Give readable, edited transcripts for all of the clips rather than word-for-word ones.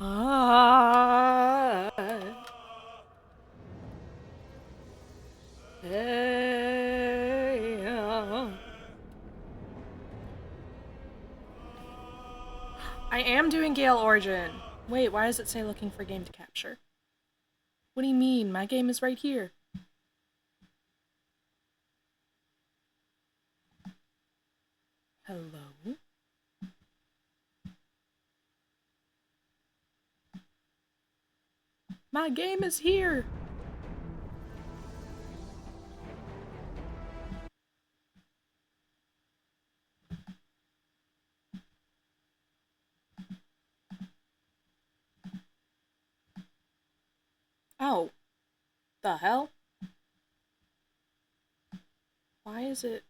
Ah, hey, I am doing Gale Origin. Wait, why does it say looking for game to capture? What do you mean? My game is right here. Hello? My game is here! Oh, the hell? Why is it...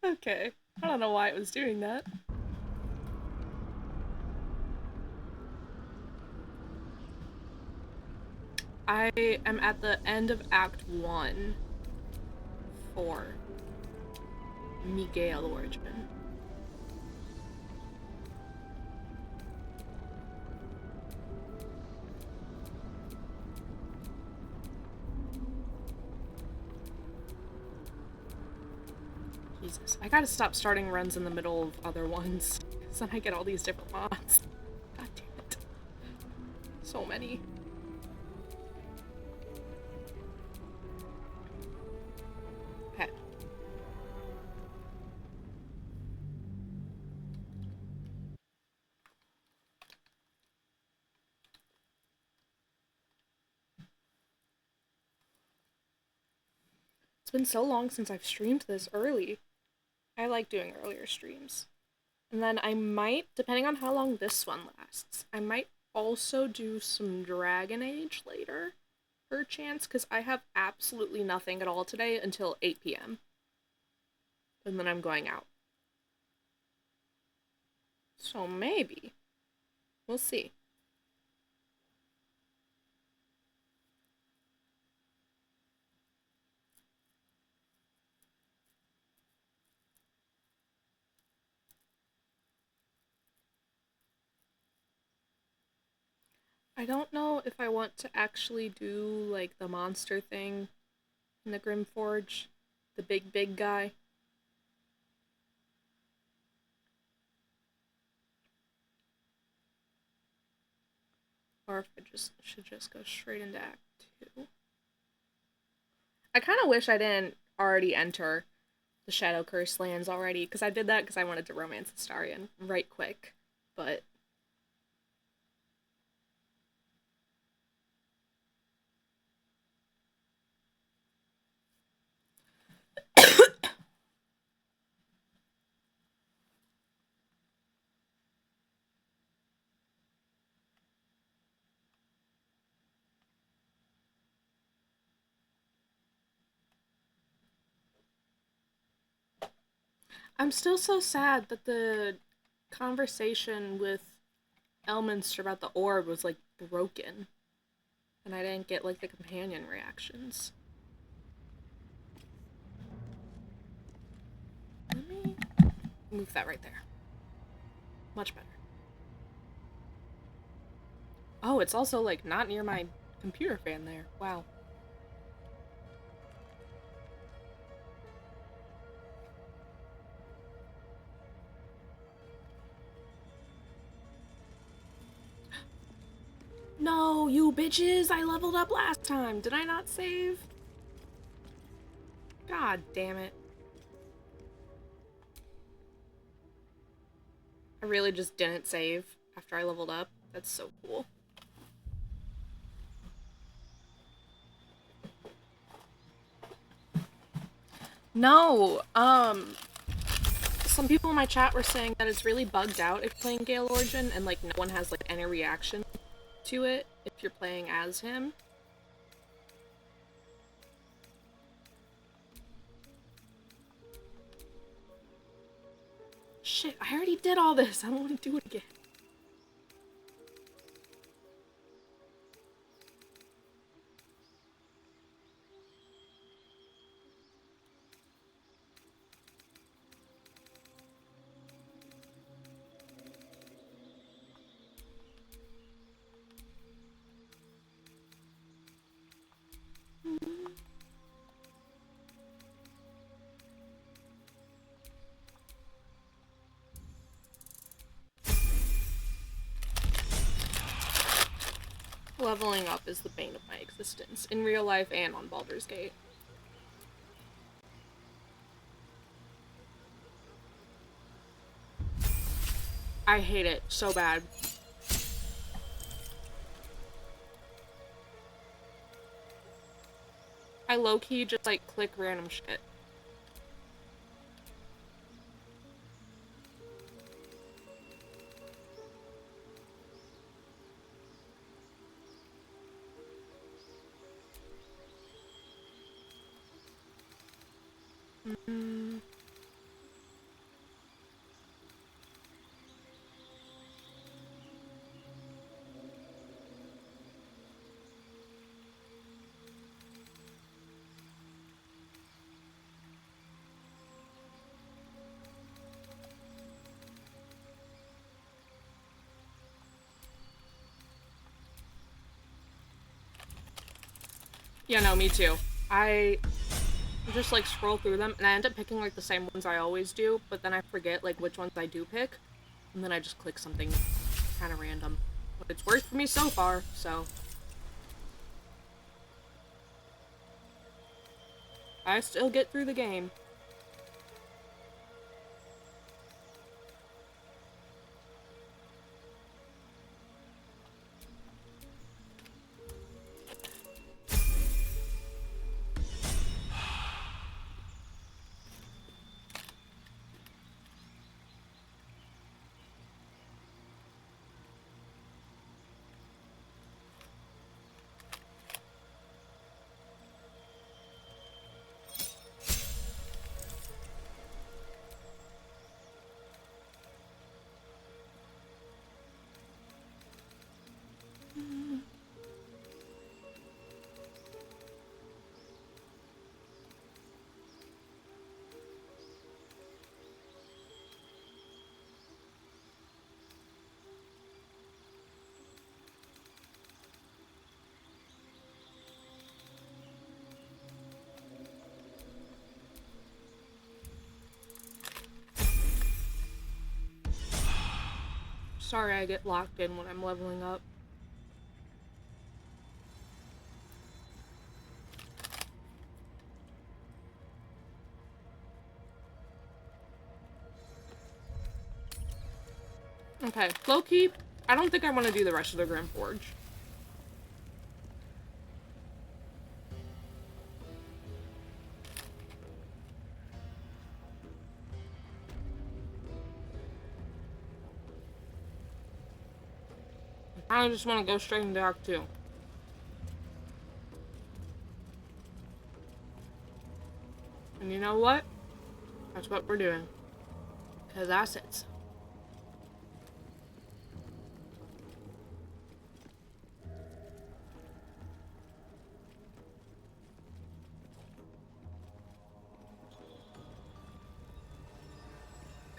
Okay, I don't know why it was doing that. I am at the end of Act 1 for Gale Origin. Jesus, I gotta stop starting runs in the middle of other ones, because then I get all these different mods. God damn it. So many. Okay. It's been so long since I've streamed this early. I like doing earlier streams. And then I might, depending on how long this one lasts, I might also do some Dragon Age later, per chance, because I have absolutely nothing at all today until 8 p.m. And then I'm going out. So maybe. We'll see. I don't know if I want to actually do, like, the monster thing in the Grimforge. The big guy. Or if I should just go straight into Act 2. I kind of wish I didn't already enter the Shadow Curse lands already, because I did that because I wanted to romance Astarion right quick. But I'm still so sad that the conversation with Elminster about the orb was, like, broken. And I didn't get, like, the companion reactions. Let me move that right there. Much better. Oh, it's also, like, not near my computer fan there. Wow. No, you bitches! I leveled up last time! Did I not save? God damn it. I really just didn't save after I leveled up. That's so cool. No, some people in my chat were saying that it's really bugged out if playing Gale Origin and, like, no one has, like, any reaction to it if you're playing as him. Shit, I already did all this. I don't want to do it again. Leveling up is the bane of my existence, in real life and on Baldur's Gate. I hate it so bad. I low-key just, like, click random shit. Yeah, no, me too. I just, like, scroll through them, and I end up picking, like, the same ones I always do, but then I forget, like, which ones I do pick, and then I just click something kind of random. But it's worked for me so far, so... I still get through the game. Sorry I get locked in when I'm leveling up. Okay, low-key, I don't think I want to do the rest of the Grim Forge. I just want to go straight into Act 2. And you know what? That's what we're doing. Because assets.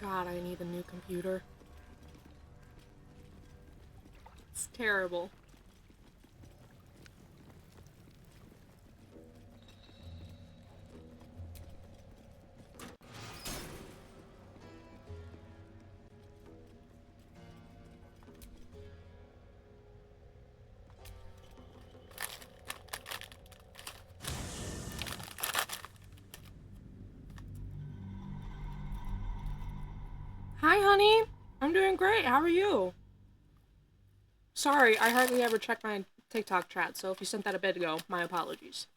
God, I need a new computer. It's terrible. Hi, honey. I'm doing great. How are you? Sorry, I hardly ever check my TikTok chat, so if you sent that a bit ago, my apologies.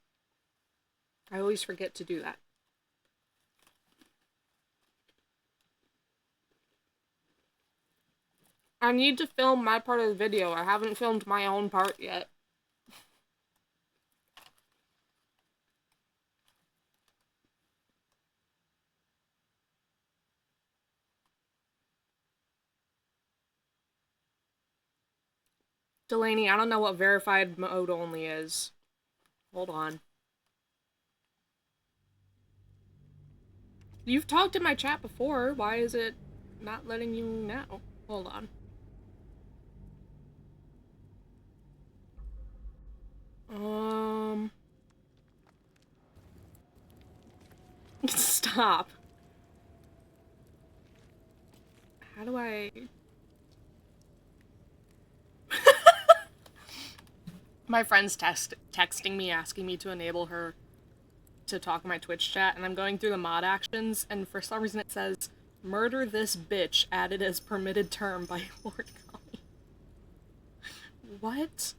I always forget to do that. I need to film my part of the video. I haven't filmed my own part yet. Delaney, I don't know what verified mode only is. Hold on. You've talked in my chat before. Why is it not letting you now? Hold on. Stop. How do I... My friend's texting me asking me to enable her to talk in my Twitch chat, and I'm going through the mod actions, and for some reason it says, "Murder this bitch," added as permitted term by Lord Golly. What?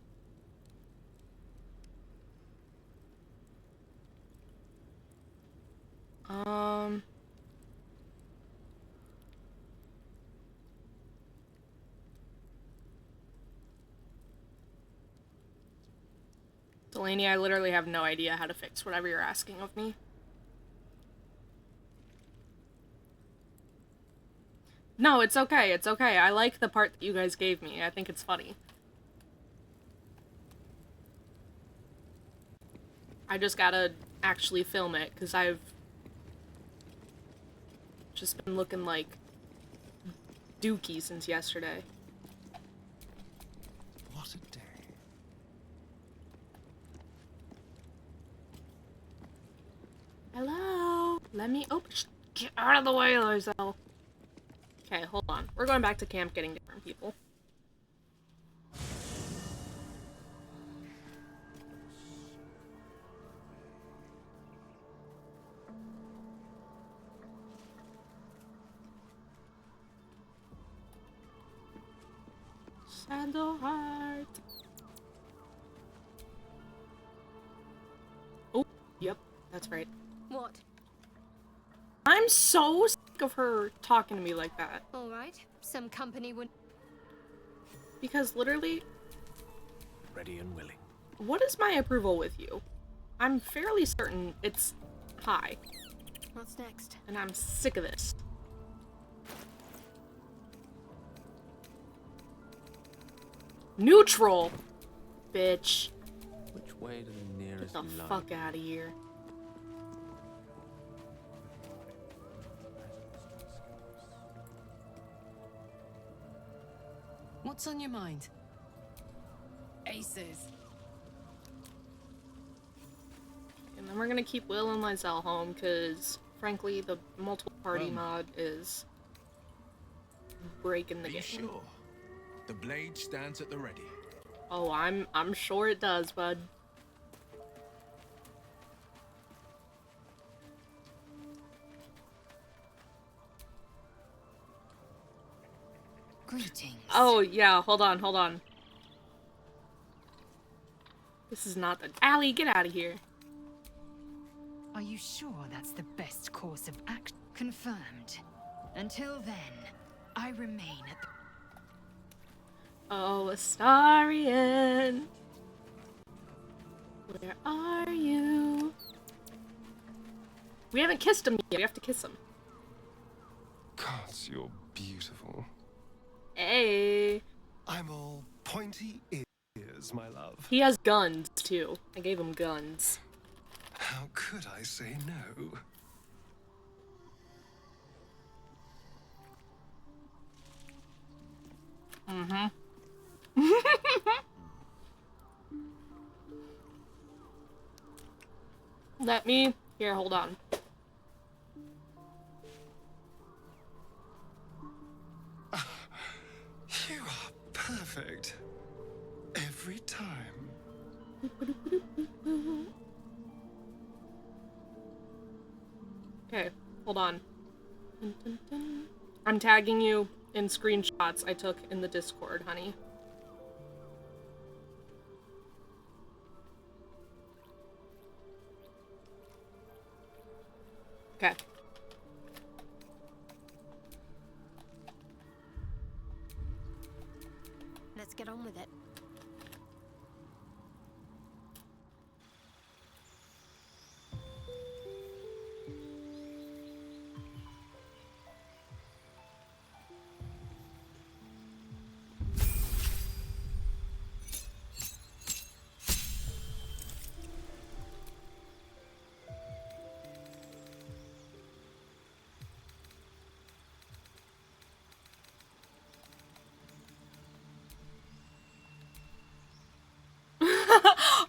Delaney, I literally have no idea how to fix whatever you're asking of me. No, it's okay, it's okay. I like the part that you guys gave me. I think it's funny. I just gotta actually film it, because I've just been looking like dookie since yesterday. What a day. Hello? Let me- oh, get out of the way, Lizelle. Okay, hold on. We're going back to camp getting different people. Sandalheart. Oh, yep, that's right. What? I'm so sick of her talking to me like that. All right. Some company would. Because literally, Ready and willing. what is my approval with you? I'm fairly certain it's high. What's next? And I'm sick of this. Neutral! Bitch. Which way to the Get nearest the line? fuck out of here. What's on your mind? Aces. And then we're gonna keep Will and Lizelle home, because, frankly, the multiple party mod is breaking the Be game. sure. The blade stands at the ready. Oh, I'm sure it does, bud. Greetings. Oh, yeah, hold on, hold on. This is not the- Allie, get out of here. Are you sure that's the best course of action? Confirmed. Until then, I remain at the... Oh, Astarion. Where are you? We haven't kissed him yet. We have to kiss him. Gods, you're beautiful. Hey. I'm all pointy ears, my love. He has guns, too. I gave him guns. How could I say no? Mm-hmm. Let me... Here, hold on. You are perfect. Every time. Okay, hold on. Dun, dun, dun. I'm tagging you in screenshots I took in the Discord, honey. Okay. Let's get on with it.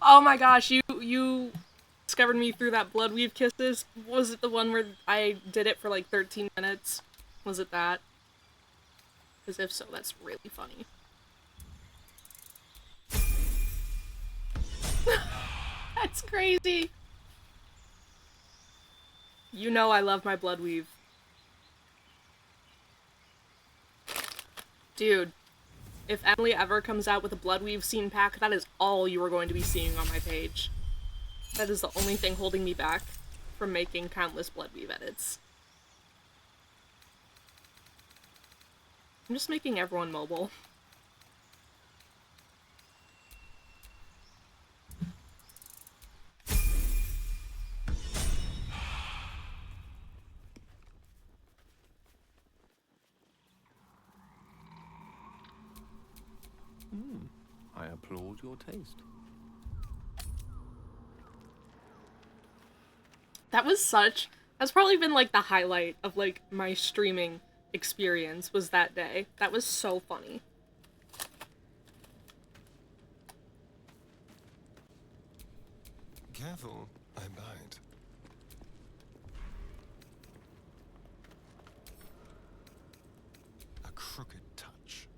Oh my gosh, you discovered me through that Blood Weave Kisses? Was it the one where I did it for like 13 minutes? Was it that? Because if so, that's really funny. That's crazy. You know I love my blood weave. Dude, if Emily ever comes out with a blood weave scene pack, that is all you are going to be seeing on my page. That is the only thing holding me back from making countless blood weave edits. I'm just making everyone mobile. I applaud your taste. That's probably been like the highlight of like my streaming experience was that day. That was so funny. Careful, I bite. A crooked touch.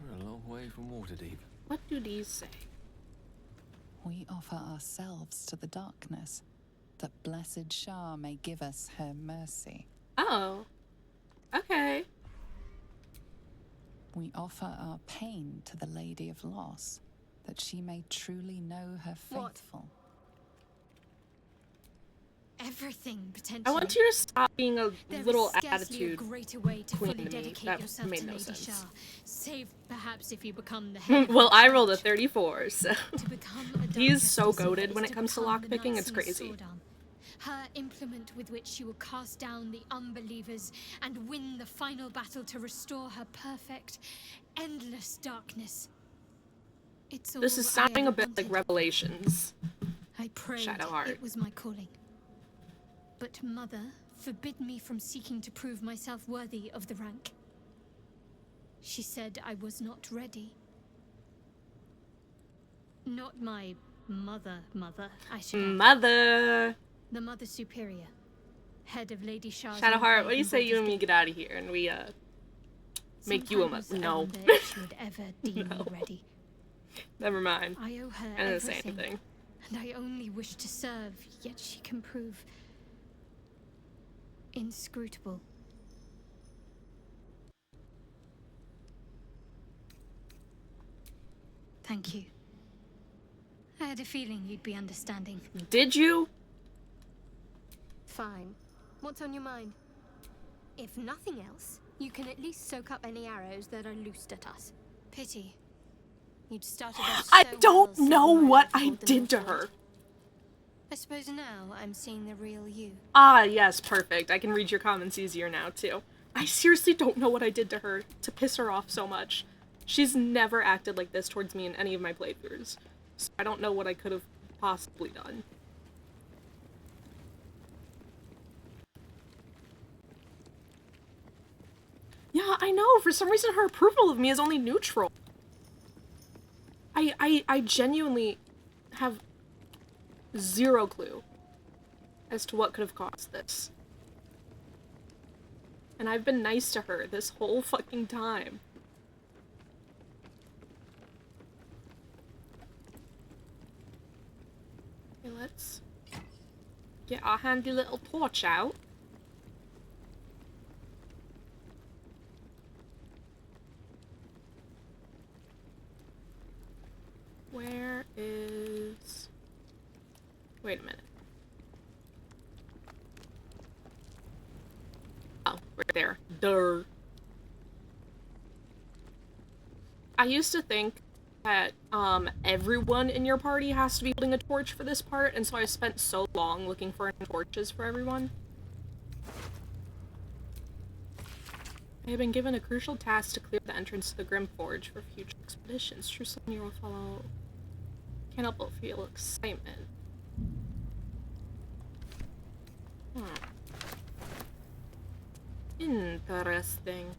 We're a long way from Waterdeep. What do these say? We offer ourselves to the darkness, that blessed Shah may give us her mercy. Oh. Okay. We offer our pain to the Lady of Loss, that she may truly know her What? faithful. Everything, potentially. I want you to stop being a There little is scarcely attitude. a greater way to queen fully to me. dedicate That yourself made to no Lady sense. Shah, save perhaps if you become the head. Well, of I the rolled a church. 34, so To become a He is Dark so Justice goated is when it comes to become the lockpicking, it's Knightson's crazy. sword arm. Her implement with which she will cast down the unbelievers and win the final battle to restore her perfect, endless darkness. It's all This is I sounding a ever bit like wanted. Revelations. I prayed Shadowheart. it was my calling. But Mother forbid me from seeking to prove myself worthy of the rank. She said I was not ready. Not my mother, I should add. Mother! The Mother Superior, head of Lady Shah's Shadowheart, what do enclave you in say you and me Baldur's get out of here and we, make you a Sometimes I no. wonder if she would ever deem No. me ready. Never mind. I owe her I didn't say everything, anything. and I only wish to serve, yet she can prove inscrutable. Thank you. I had a feeling you'd be understanding. Did you? Fine. What's on your mind? If nothing else, you can at least soak up any arrows that are loosed at us. Pity. You'd started off I so don't well, know Silver what Island I toward the did to Northward. her. I suppose now I'm seeing the real you. Ah, yes, perfect. I can read your comments easier now, too. I seriously don't know what I did to her to piss her off so much. She's never acted like this towards me in any of my playthroughs. So I don't know what I could have possibly done. Yeah, I know. For some reason, her approval of me is only neutral. I genuinely have zero clue as to what could have caused this. And I've been nice to her this whole fucking time. Okay, let's get our handy little torch out. Where is... Wait a minute. Oh, right there. Duh. I used to think that everyone in your party has to be holding a torch for this part, and so I spent so long looking for torches for everyone. I have been given a crucial task to clear the entrance to the Grim Forge for future expeditions. True Soldier will follow. Can't help but feel excitement. Interesting.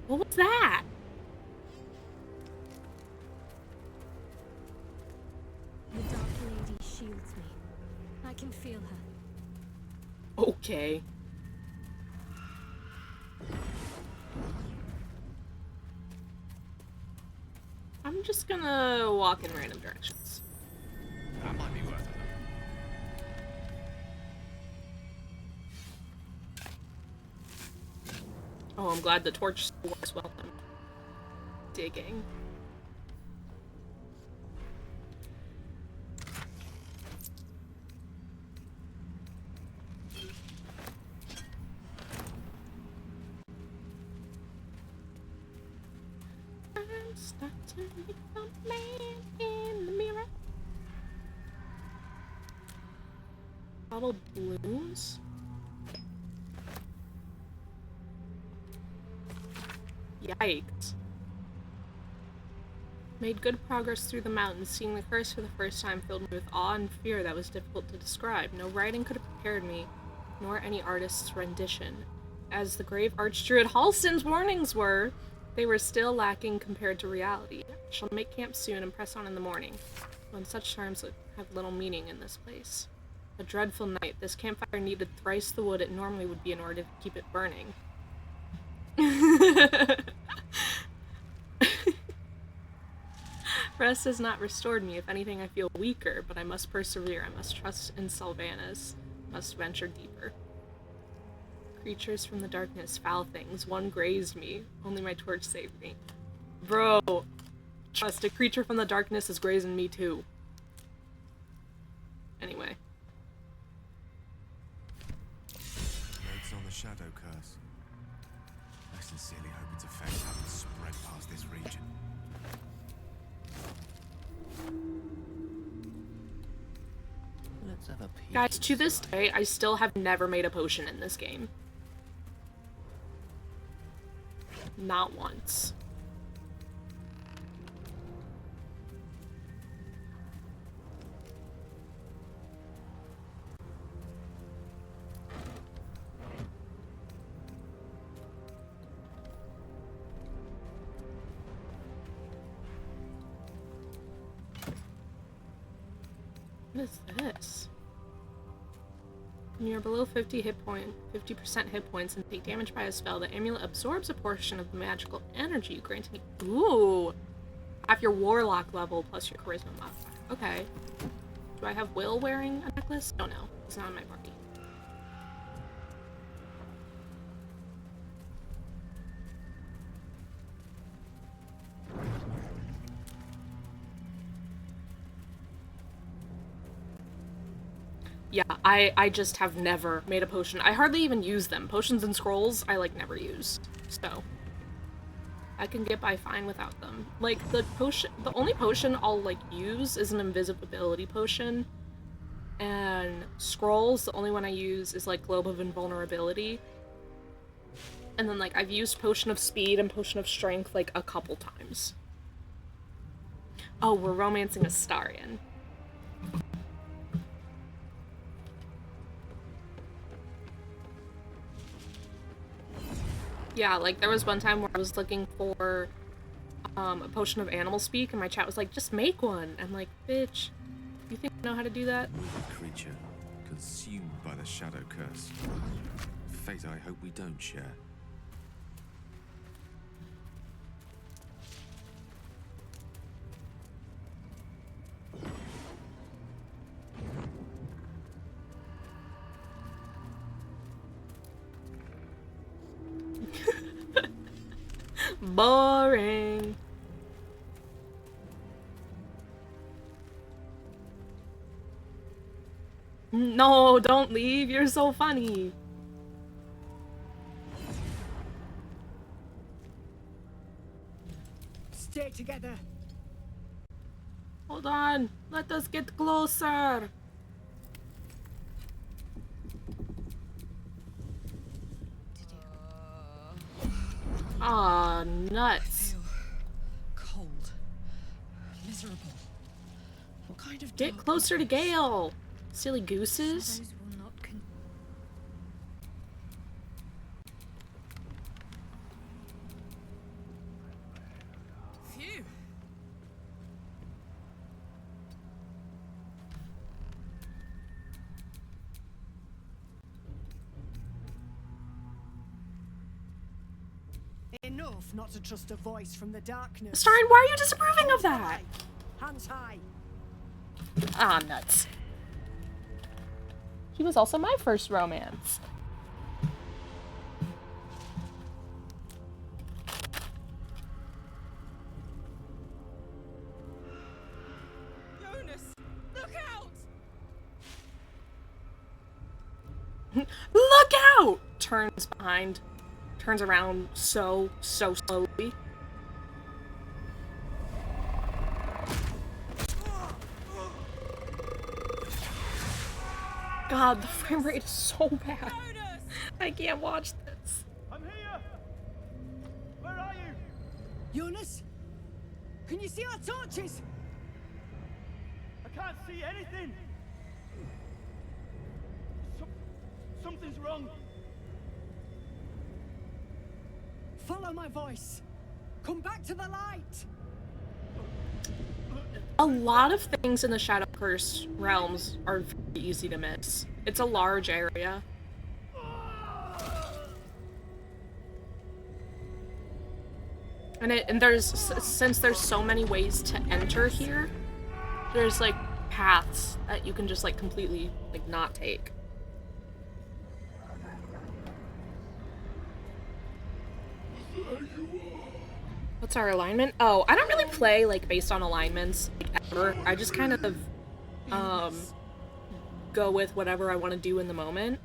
What was that? The Dark Lady shields me. I can feel her. Okay. I'm just gonna walk in random directions. That might be worth it. Oh, I'm glad the torch still works well. I'm digging. I'm starting to become a man in the mirror. Bottle blooms? Yikes. Made good progress through the mountains. Seeing the curse for the first time filled me with awe and fear that was difficult to describe. No writing could have prepared me, nor any artist's rendition. As the grave archdruid Halston's warnings were, they were still lacking compared to reality. I shall make camp soon and press on in the morning, when such times have little meaning in this place. A dreadful night. This campfire needed thrice the wood it normally would be in order to keep it burning. Rest has not restored me. If anything, I feel weaker, but I must persevere. I must trust in Sylvanas. Must venture deeper. Creatures from the darkness, foul things. One grazed me. Only my torch saved me. Bro, trust, a creature from the darkness is grazing me too. Anyway. Notes on the shadow curse. I sincerely hope its effects haven't spread past this region. Let's have a peek. Guys, to this day, I still have never made a potion in this game. Not once. What is this? When you're below 50% hit points and take damage by a spell, the amulet absorbs a portion of the magical energy, granting you, ooh, half your warlock level plus your charisma modifier. Okay. Do I have Will wearing a necklace? Oh no, it's not in my party. Yeah, I just have never made a potion. I hardly even use them. Potions and scrolls, I, like, never use. So, I can get by fine without them. Like, the only potion I'll, like, use is an invisibility potion. And scrolls, the only one I use is, like, Globe of Invulnerability. And then, like, I've used Potion of Speed and Potion of Strength, like, a couple times. Oh, we're romancing Astarion. Yeah, like, there was one time where I was looking for a potion of animal speak, and my chat was like, just make one. I'm like, bitch, you think I know how to do that? A creature consumed by the shadow curse. Fate I hope we don't share. Boring. No, don't leave. You're so funny. Stay together. Hold on. Let us get closer. Aw, nuts. Get closer to Gale! Silly gooses. Shadows will not Phew. Enough not to trust a voice from the darkness. Starring, why are you disapproving of that? Hands high. Ah, nuts. He was also my first romance. Jonas, look out! Look out! Turns behind. Turns around so slowly. God, the frame rate is so bad. Jonas! I can't watch this. I'm here! Where are you? Jonas? Can you see our torches? I can't see anything! Something's wrong. Follow my voice. Come back to the light. A lot of things in the Shadow Curse realms are very easy to miss. It's a large area. And there's, since there's so many ways to enter here, there's like paths that you can just like completely like not take. What's our alignment? Oh, I don't really play like based on alignments like, ever. I just kind of go with whatever I want to do in the moment.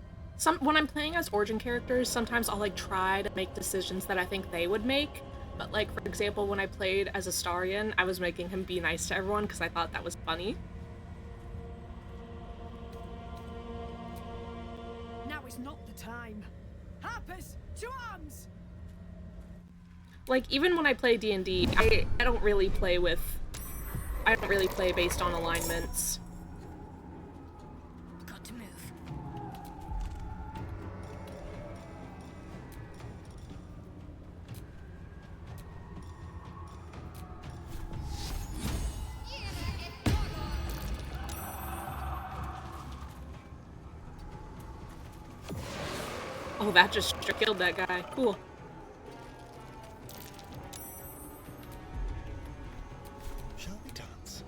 When I'm playing as origin characters, sometimes I'll like try to make decisions that I think they would make. But like, for example, when I played as Astarion, I was making him be nice to everyone because I thought that was funny. Now is not the time. Harpers, to arms! Like, even when I play D&D, I don't really play based on alignments. got to move. Oh, that just killed that guy. Cool. Shall we dance?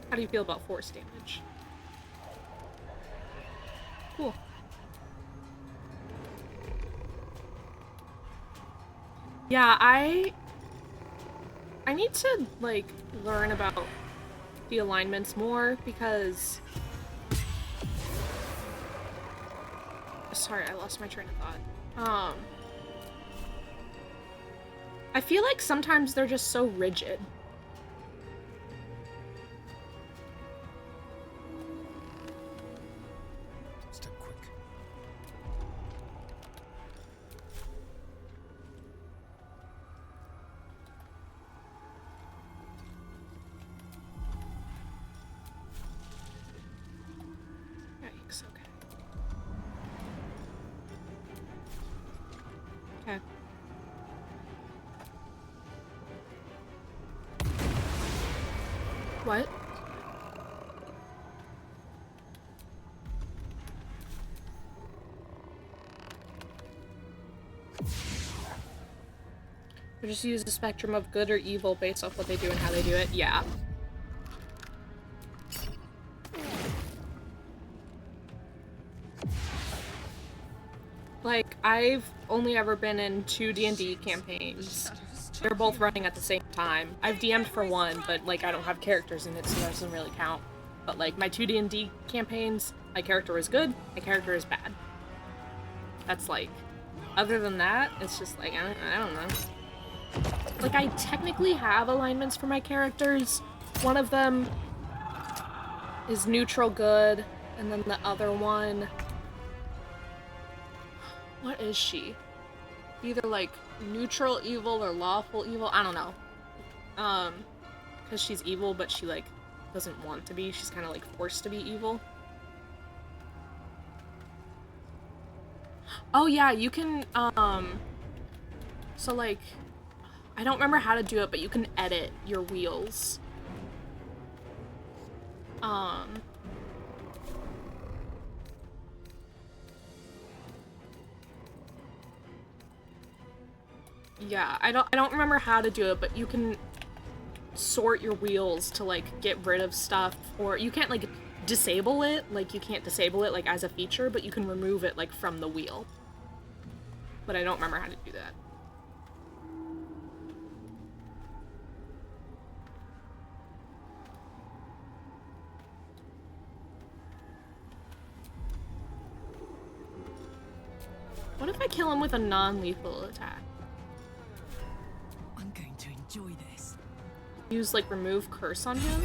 How do you feel about force damage? Cool. Yeah, I need to, like, learn about the alignments more, because... Sorry, I lost my train of thought. I feel like sometimes they're just so rigid. Step quick. Yikes, okay. Okay. What? Or just use the spectrum of good or evil based off what they do and how they do it? Yeah. Like, I've only ever been in 2 D&D campaigns. They're both running at the same time. I've DM'd for one, but, like, I don't have characters in it, so that doesn't really count. But, like, my 2 D&D campaigns, my character is good, my character is bad. That's, like... Other than that, it's just, like, I don't know. Like, I technically have alignments for my characters. One of them is neutral good, and then the other one... What is she? either like neutral evil or lawful evil. I don't know. Because she's evil, but she like doesn't want to be. She's kind of like forced to be evil. Oh yeah, you can, so like, I don't remember how to do it, but you can edit your wheels. Yeah, I don't remember how to do it, but you can sort your wheels to like get rid of stuff, or you can't like disable it, like you can't disable it like as a feature, but you can remove it like from the wheel. But I don't remember how to do that. What if I kill him with a non-lethal attack? I'm going to enjoy this. Use like remove curse on him?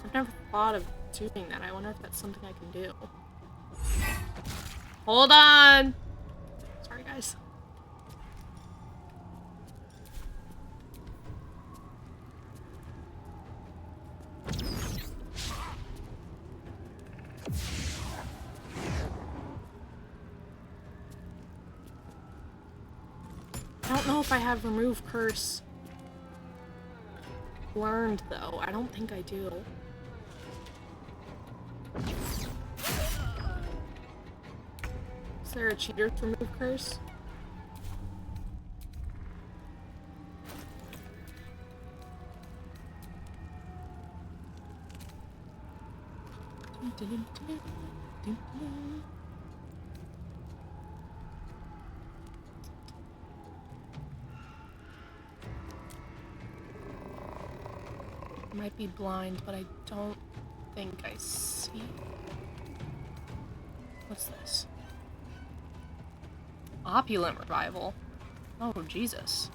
I've never thought of doing that. I wonder if that's something I can do. Hold on! Sorry, guys. I don't know if I have remove curse learned, though. I don't think I do. Is there a cheater to remove curse? Might be blind, but I don't think I see. What's this? Opulent revival. Oh, Jesus.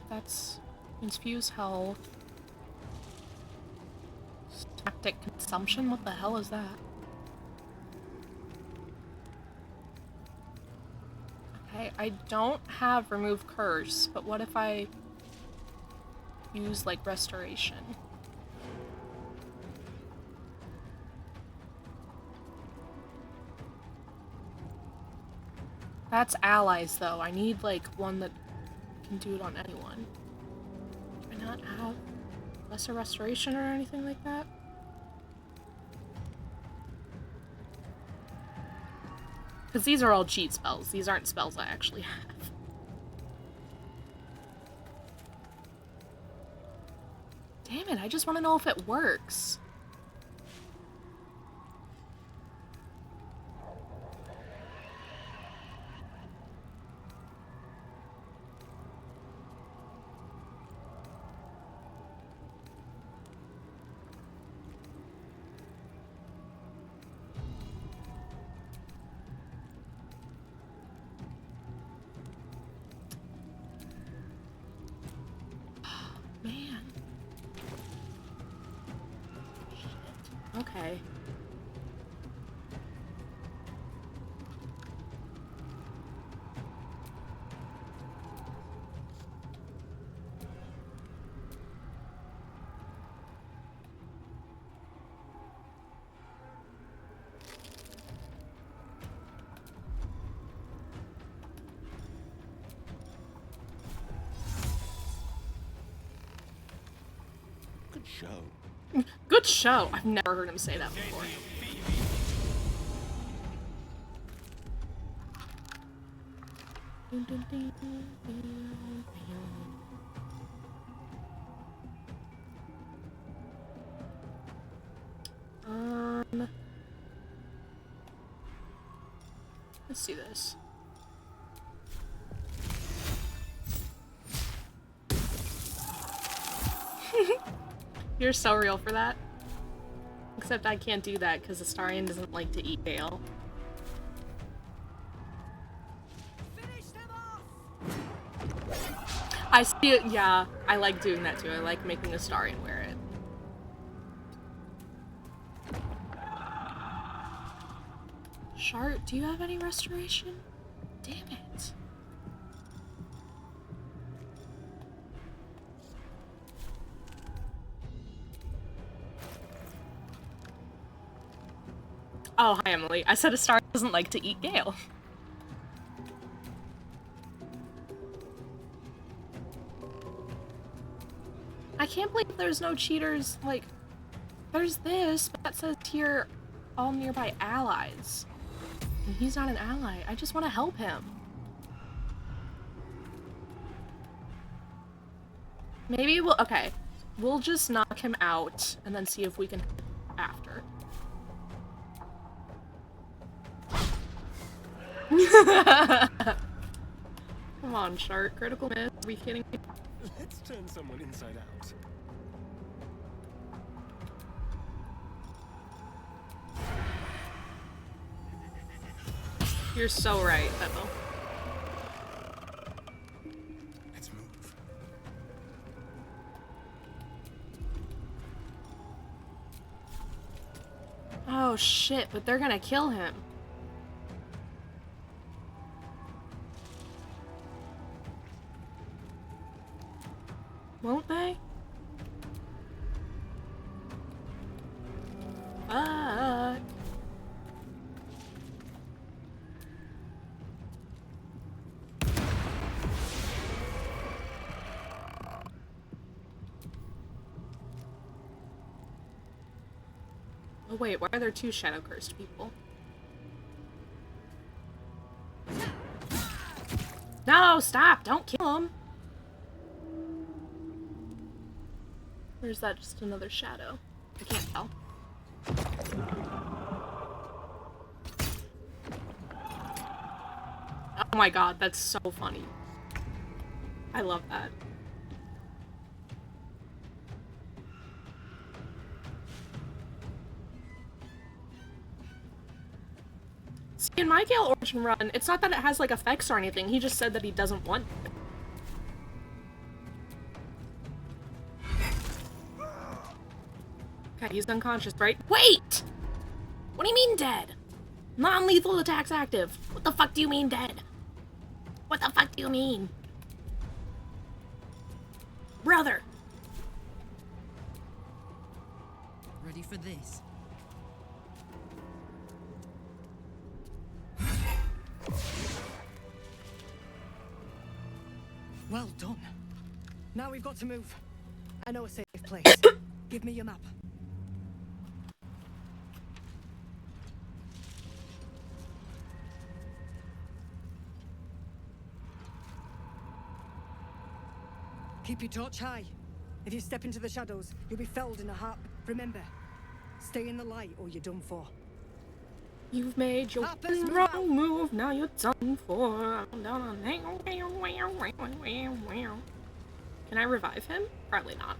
That's infuse health. Tactic consumption? What the hell is that? Okay, I don't have remove curse, but what if I use like restoration? That's allies though. I need like one that can do it on anyone. Do I not have lesser restoration or anything like that? Because these are all cheat spells. These aren't spells I actually have. Damn it, I just want to know if it works. Man. Shit. Okay. Good show. Good show. I've never heard him say that before. Let's do this. You're so real for that. Except I can't do that because Astarion doesn't like to eat Gale. I see it, yeah. I like doing that too. I like making Astarion wear it. Shart, do you have any restoration? Damn it. Oh, hi Emily. I said Astarion doesn't like to eat Gale. I can't believe there's no cheaters, like, there's this, but that says here, all nearby allies. And he's not an ally, I just want to help him. Maybe we'll, okay, we'll just knock him out, and then see if we can after. Come on, Shark, critical miss, are we kidding me? Let's turn someone inside out. You're so right, Beppo. Let's move. Oh shit, but they're gonna kill him. Won't they? Fuck. Oh wait, why are there two shadow cursed people? No, stop! Don't kill him! Or is that just another shadow? I can't tell. Oh my god, that's so funny. I love that. See, in my Gale Origin run, it's not that it has like effects or anything, he just said that he doesn't want it. Okay, he's unconscious, right? Wait! What do you mean dead? Non-lethal attacks active. What the fuck do you mean dead? What the fuck do you mean? Brother! Ready for this? Well done. Now we've got to move. I know a safe place. Give me your map. Keep your torch high. If you step into the shadows, you'll be felled in a heart. Remember, stay in the light or you're done for. You've made your wrong move, now you're done for. Can I revive him? Probably not.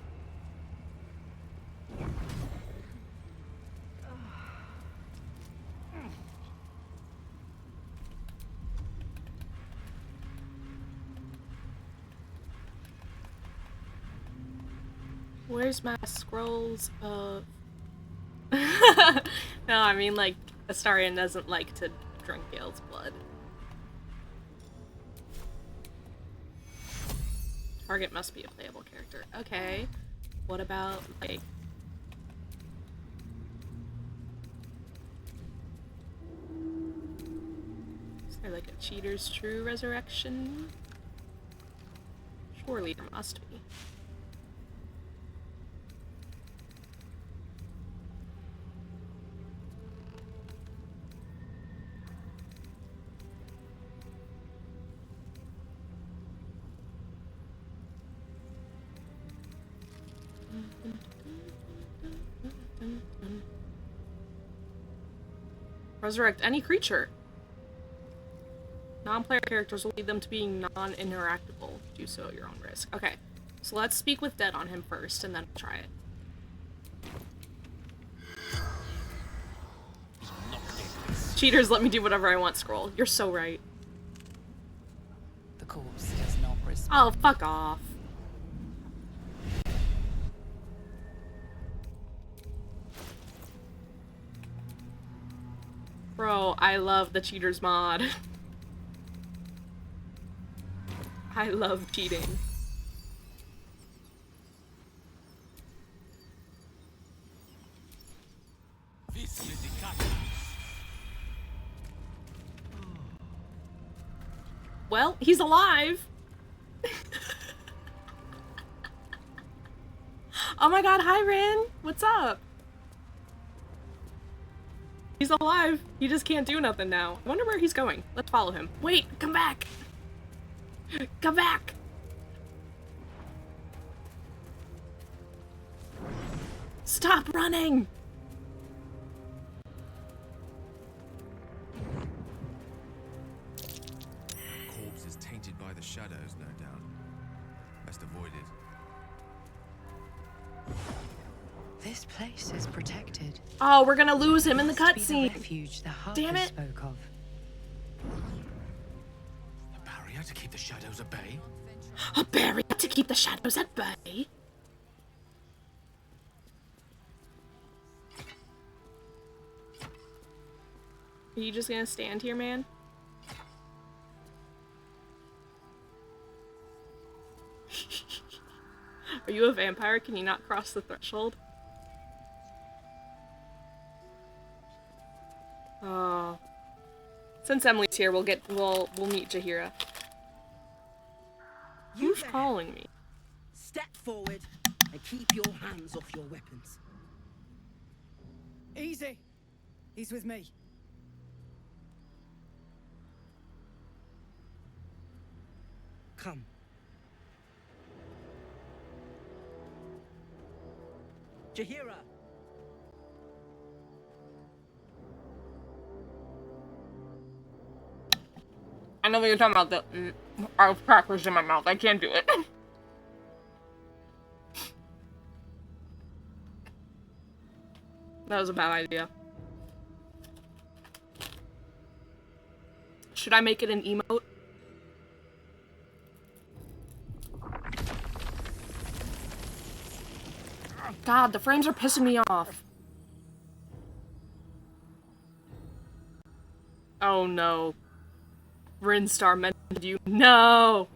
Where's my scrolls of... No, I mean, like, Astarion doesn't like to drink Gale's blood. Target must be a playable character. Okay. What about, like... Is there, like, a cheater's true resurrection? Surely there must be. Resurrect any creature. Non-player characters will lead them to being non-interactable. Do so at your own risk. Okay, so let's speak with dead on him first, and then try it. Cheaters let me do whatever I want, Scroll. You're so right. The corpse does not respond. Oh, fuck off. Bro, I love the Cheaters mod. I love cheating. Well, he's alive! Oh my god, hi Rin! What's up? He's alive. He just can't do nothing now. I wonder where he's going. Let's follow him. Wait, come back! Come back! Stop running! Corpse is tainted by the shadows, no doubt. Best avoid it. This place is protected. Oh, we're gonna lose him in the Must be the cutscene. refuge the Damn Harper it. spoke of. A barrier to keep the shadows at bay? A barrier to keep the shadows at bay. Are you just gonna stand here, man? Are you a vampire? Can you not cross the threshold? Oh. Since Emily's here, we'll meet Jahira. Who's calling me? Step forward and keep your hands off your weapons. Easy. He's with me. Come. Jahira. I know what you're talking about. I have crackers in my mouth. I can't do it. That was a bad idea. Should I make it an emote? God, the frames are pissing me off. Oh no. Rinstar mentioned you. No!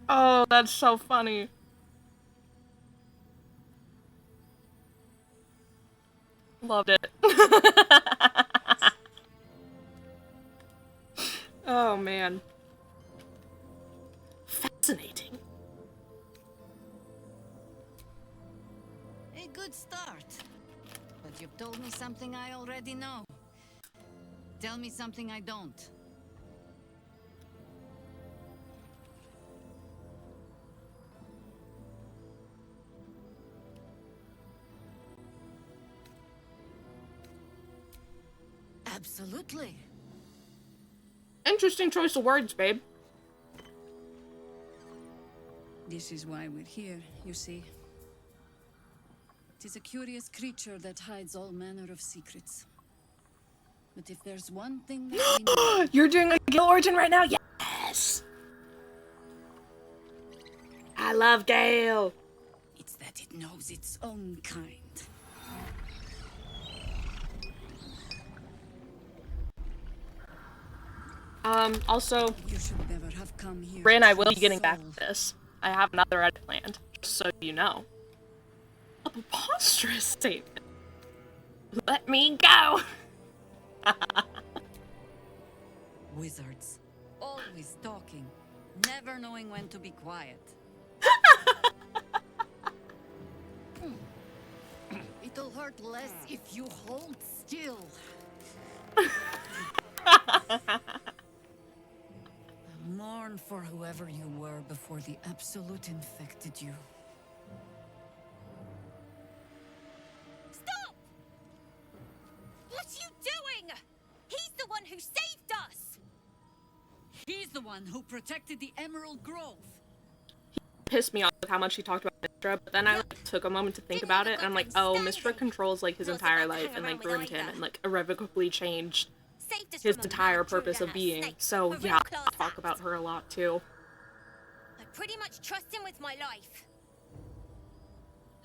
Oh, that's so funny. Loved it. Oh, man. Fascinating. A good start. But you've told me something I already know. Tell me something I don't. Absolutely. Interesting choice of words, babe. This is why we're here, you see. It is a curious creature that hides all manner of secrets. But if there's one thing that we know... You're doing a Gale origin right now? Yes! I love Gale. It's that it knows its own kind. Also, You should never have come here. Rin, I will be getting back to this. I have another edit planned, just so you know. A preposterous statement. Let me go! Wizards. Always talking. Never knowing when to be quiet. It'll hurt less if you hold still. Mourn for whoever you were before the Absolute infected you. the one who protected the Emerald Grove. Pissed me off with how much he talked about Mistra, but then I like took a moment to think about it, and I'm like, oh, Mistra controls like his entire life and like ruined him and like irrevocably changed his entire purpose of being. So yeah, I talk about her a lot too. I pretty much trust him with my life.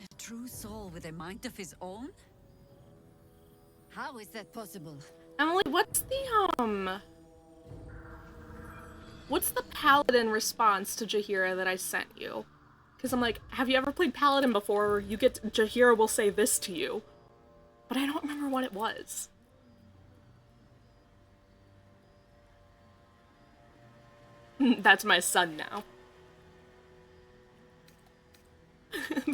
A true soul with a mind of his own? How is that possible? Emily, what's the paladin response to Jaheira that I sent you? Because I'm like, have you ever played paladin before? You get Jaheira will say this to you, but I don't remember what it was. That's my son now.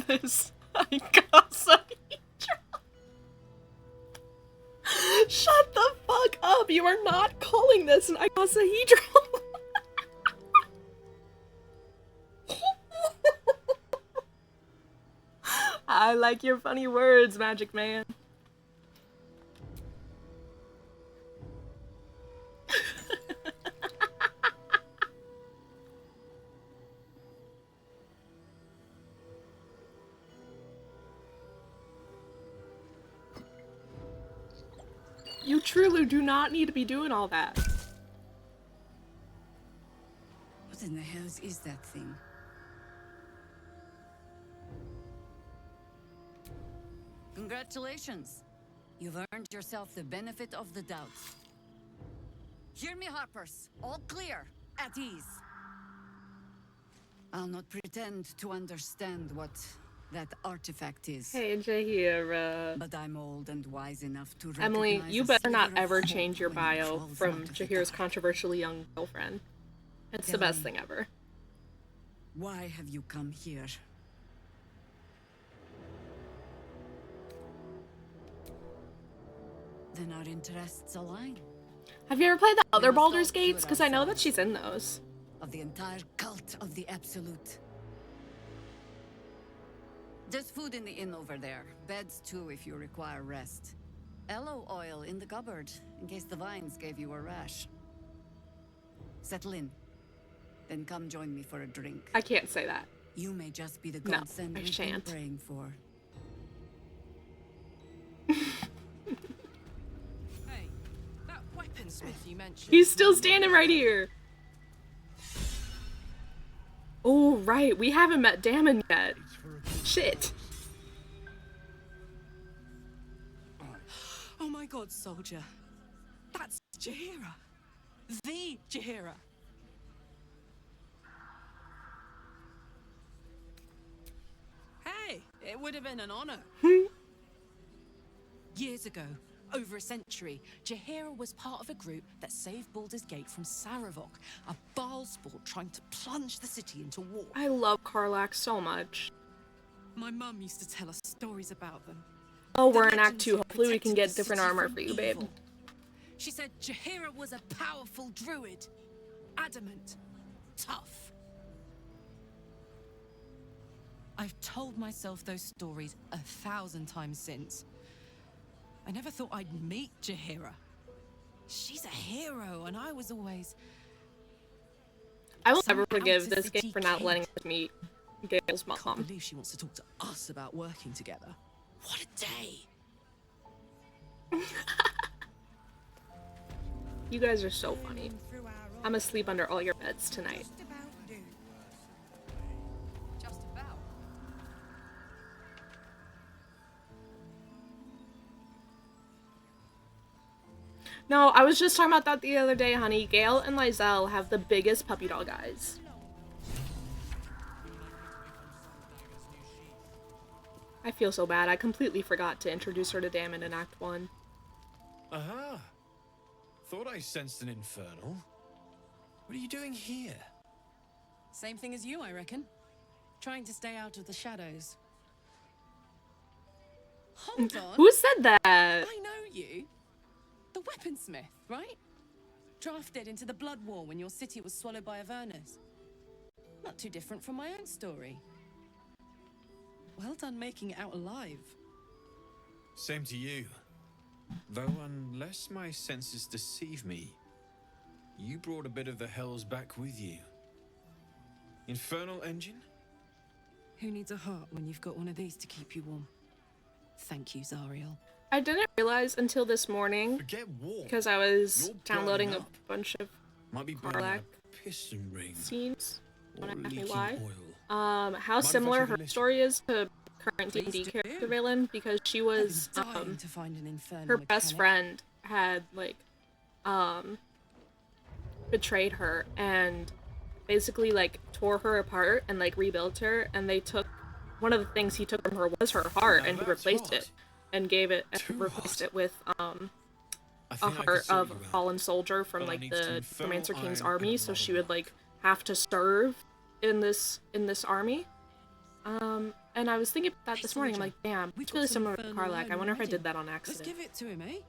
This Icosahedron. Shut the fuck up! You are not calling this an icosahedron! I like your funny words, Magic Man. You truly do not need to be doing all that. What in the hells is that thing? Congratulations. You've earned yourself the benefit of the doubt. Hear me, Harpers. All clear. At ease. I'll not pretend to understand what that artifact is. Hey, Jaheira. But I'm old and wise enough to Emily, recognize you a better not sliver of ever hope change your when it bio falls from out of the Jaheira's dark. controversially young girlfriend. It's the best thing ever. Why have you come here? Then our interests align. Have you ever played the other must Baldur's all cure Gates? Because I know that ourselves she's in those. Of the entire cult of the Absolute. There's food in the inn over there. Beds too if you require rest. Aloe oil in the cupboard, in case the vines gave you a rash. Settle in. Then come join me for a drink. I can't say that. You may just be the No, godsend I we've been shan't. praying for. Hey, that weaponsmith you mentioned. He's still standing right here. Oh, right. We haven't met Damon yet. Shit. Oh my god, soldier. That's Jaheira. The Jaheira. Hey, it would have been an honor. Years ago, over a century, Jaheira was part of a group that saved Baldur's Gate from Saravok, a Baalsport trying to plunge the city into war. I love Karlach so much. My mum used to tell us stories about them. Oh, The we're in Act legends 2. that Hopefully we can protected get the different city armor from for you, babe. evil. She said Jaheira was a powerful druid. Adamant. Tough. I've told myself those stories 1,000 times since. I never thought I'd meet Jaheira. She's a hero, and I was always... I will some never forgive outer this game city for not kid. letting us meet Gale's I can't mom. believe she wants to talk to us about working together. What a day! You guys are so funny. I'm gonna sleep under all your beds tonight. Just about. No, I was just talking about that the other day, honey. Gale and Lizelle have the biggest puppy dog eyes. I feel so bad. I completely forgot to introduce her to Damon in Act 1. Aha! Thought I sensed an infernal. What are you doing here? Same thing as you, I reckon. Trying to stay out of the shadows. Hold on. Who said that? I know you. The weaponsmith, right? Drafted into the Blood War when your city was swallowed by Avernus. Not too different from my own story. Well done making it out alive. Same to you. Though unless my senses deceive me, You brought a bit of the hells back with you. Infernal engine? Who needs a heart when you've got one of these to keep you warm? Thank you, Zariel. I didn't realize until this morning, because I was downloading a bunch of Karlach piston ring scenes. Don't ask me leaking why. oil. How similar her story is to current D&D character Valen, because she was Dying to find an infernal her mechanic. best friend had like betrayed her and basically like tore her apart and like rebuilt her, and they took one of the things he took from her was her heart, and he replaced it and gave it and replaced it with a heart of a fallen soldier from like the Romancer King's army, so she would like have to serve in this army. And I was thinking about that this morning. I'm like, damn, it's really similar to Karlach. I wonder if I did that on accident. Let's give it to him, eh?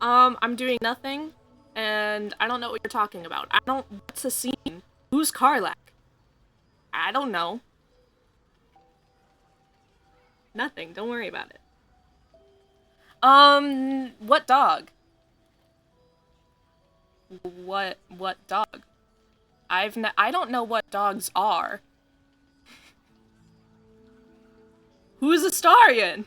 I'm doing nothing, and I don't know what you're talking about. What's a scene? Who's Karlach? I don't know. Nothing, don't worry about it. What dog? What dog? I don't know what dogs are. Who's Astarion?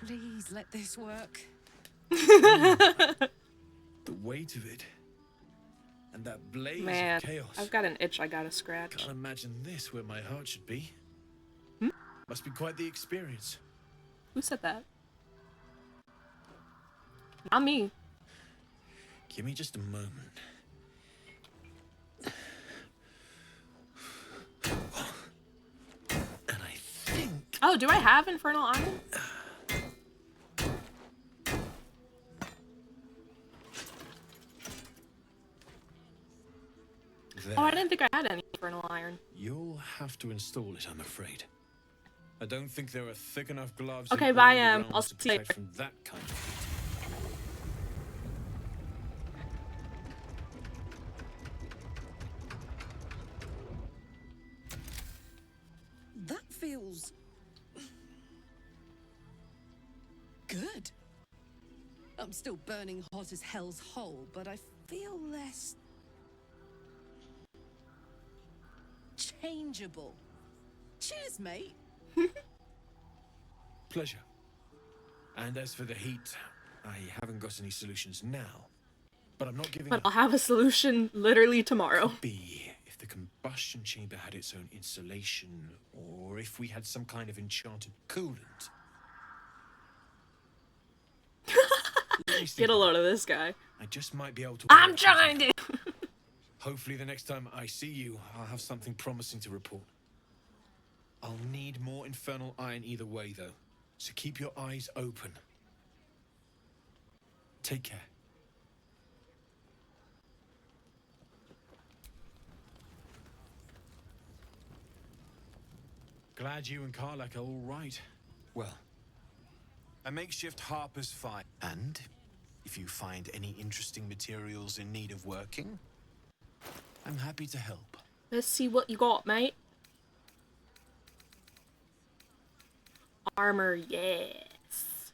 Please let this work. The weight of it. And that blaze Man, of chaos. I've got an itch I gotta scratch. Can't imagine this where my heart should be. Hmm? Must be quite the experience. Who said that? Not me. Give me just a moment. And I think... Oh, do I have Infernal Iron? There. Oh, I didn't think I had any Infernal Iron. You'll have to install it, I'm afraid. I don't think there are thick enough gloves. Okay, in bye, all the I'll realms see to you protect later. from that kind of heat. That feels good. I'm still burning hot as hell's hole, but I feel less changeable. Cheers, mate. Pleasure. And as for the heat, I haven't got any solutions now. But I'm not giving But up. I'll have a solution literally tomorrow. Could be if the combustion chamber had its own insulation, or if we had some kind of enchanted coolant. Get a load of this guy. I just might be able to. I'm trying to. Hopefully the next time I see you, I'll have something promising to report. I'll need more infernal iron either way, though. So keep your eyes open. Take care. Glad you and Karlach are all right. Well, a makeshift harper's fine. And if you find any interesting materials in need of working, I'm happy to help. Let's see what you got, mate. Armor, yes.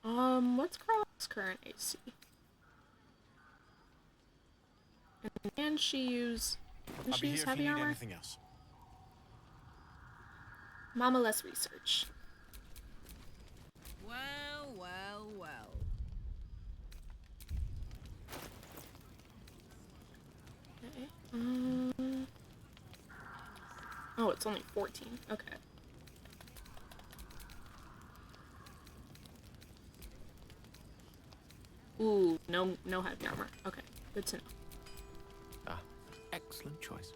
What's Karlach's current AC? And can she use... Can I'll she be use here if you heavy need armor? anything else. Mama, let's research. Well, well, well. Okay. Oh, it's only 14. Okay. Ooh, no heavy armor. Okay, good to know. Ah, excellent choice.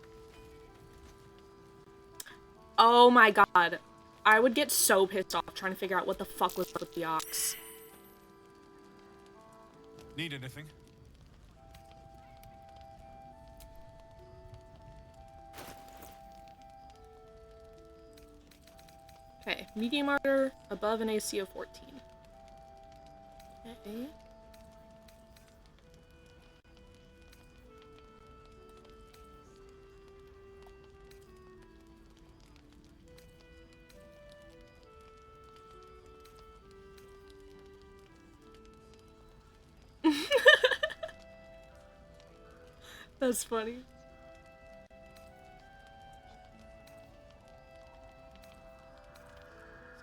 Oh my god. I would get so pissed off trying to figure out what the fuck was up with the ox. Need anything? Okay. Medium armor, above an AC of 14. Okay. That's funny.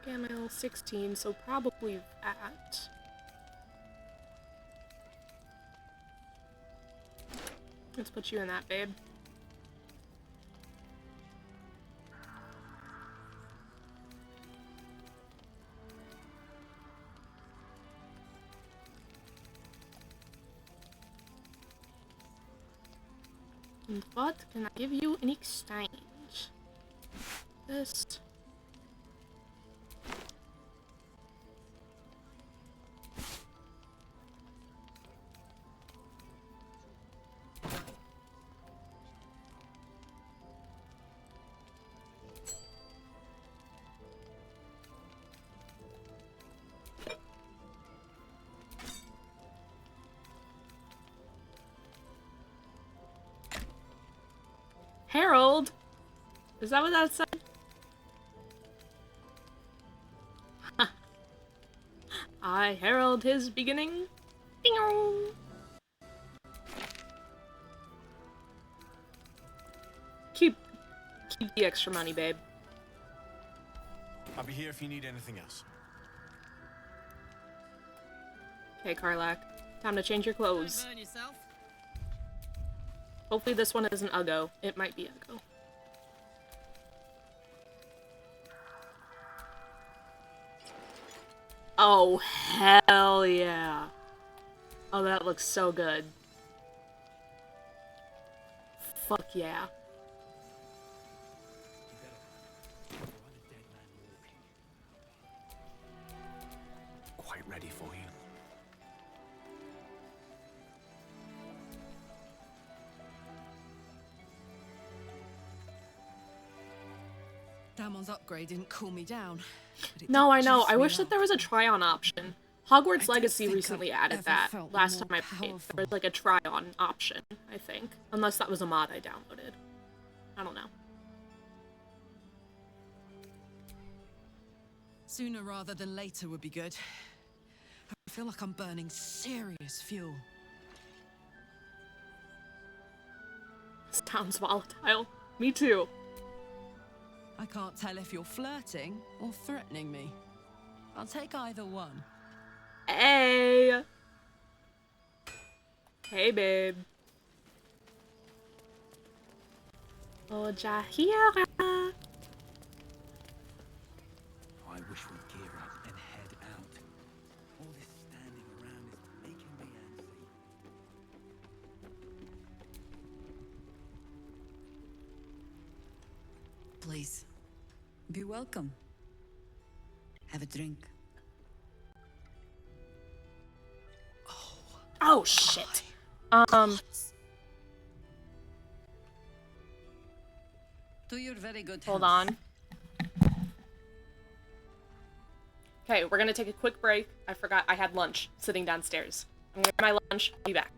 Scan mail 16, so probably that. Let's put you in that, babe. And what can I give you in exchange? This. Herald? Is that what that said? I herald his beginning. Ding-o! Keep the extra money, babe. I'll be here if you need anything else. Okay, Karlak. Time to change your clothes. Burn yourself. Hopefully this one isn't Uggo. It might be Uggo. Oh, hell yeah. Oh, that looks so good. Fuck yeah. Quite ready for you. Damon's upgrade didn't cool me down. No, I know. juice I me wish that up. there was a try-on option. Hogwarts I don't Legacy think recently I've added ever that. felt Last more time I played, powerful. there was like a try-on option, I think. Unless that was a mod I downloaded. I don't know. Sooner rather than later would be good. I feel like I'm burning serious fuel. Sounds volatile. Me too. I can't tell if you're flirting or threatening me. I'll take either one. Hey! Hey, babe. Oh, Jahira! I wish we'd gear up and head out. All this standing around is making me antsy. Please, be welcome. Have a drink. Oh, shit. To your very good Hold health. on. Okay, we're gonna take a quick break. I forgot I had lunch sitting downstairs. I'm gonna get my lunch. I'll be back.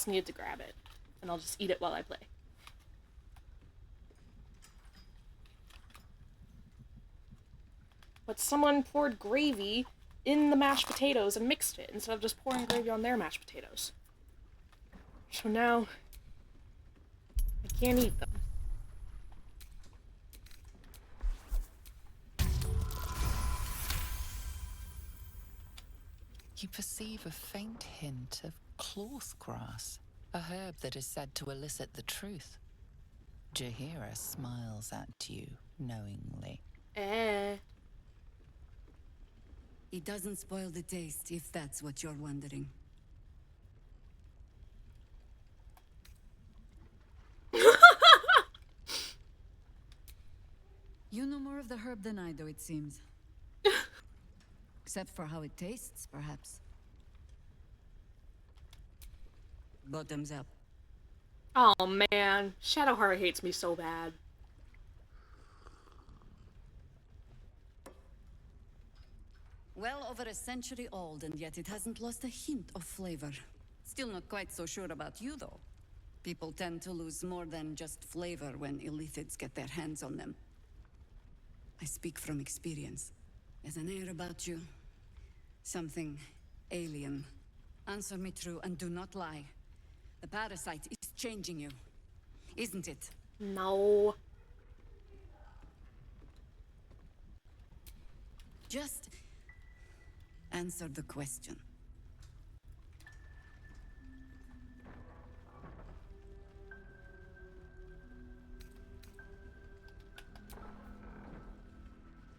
just needed to grab it. And I'll just eat it while I play. But someone poured gravy in the mashed potatoes and mixed it instead of just pouring gravy on their mashed potatoes. So now I can't eat them. You perceive a faint hint of cloth grass, a herb that is said to elicit the truth. Jahira smiles at you knowingly. It doesn't spoil the taste, if that's what you're wondering. You know more of the herb than I do, it seems. Except for how it tastes, perhaps. Bottoms up. Oh man, Shadowheart hates me so bad. Well over a century old, and yet it hasn't lost a hint of flavor. Still not quite so sure about you, though. People tend to lose more than just flavor when illithids get their hands on them. I speak from experience. There's an air about you. Something alien. Answer me true and do not lie. The parasite is changing you, isn't it? No. Just answer the question.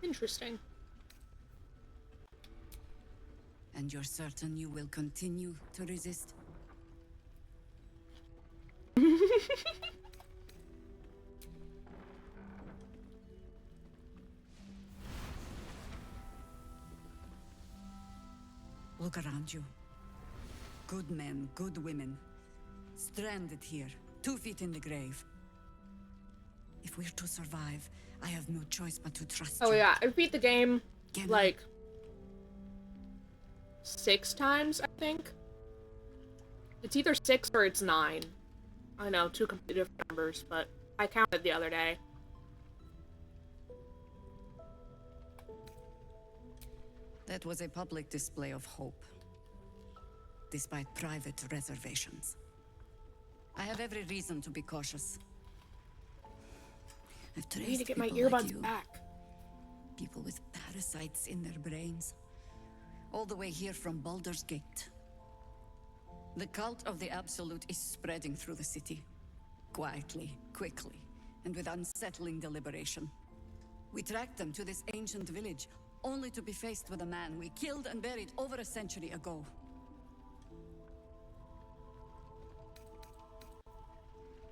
Interesting. And you're certain you will continue to resist? Look around you. Good men, good women. Stranded here, 2 feet in the grave. If we're to survive, I have no choice but to trust you. Oh yeah, I beat the game, Get like, 6 times, I think. It's either 6 or it's 9. I know, 2 completely different numbers, but I counted the other day. That was a public display of hope, despite private reservations. I have every reason to be cautious. I've I traced need to get my people like earbuds you. back. People with parasites in their brains. All the way here from Baldur's Gate. The cult of the Absolute is spreading through the city. Quietly, quickly, and with unsettling deliberation. We tracked them to this ancient village, only to be faced with a man we killed and buried over a century ago.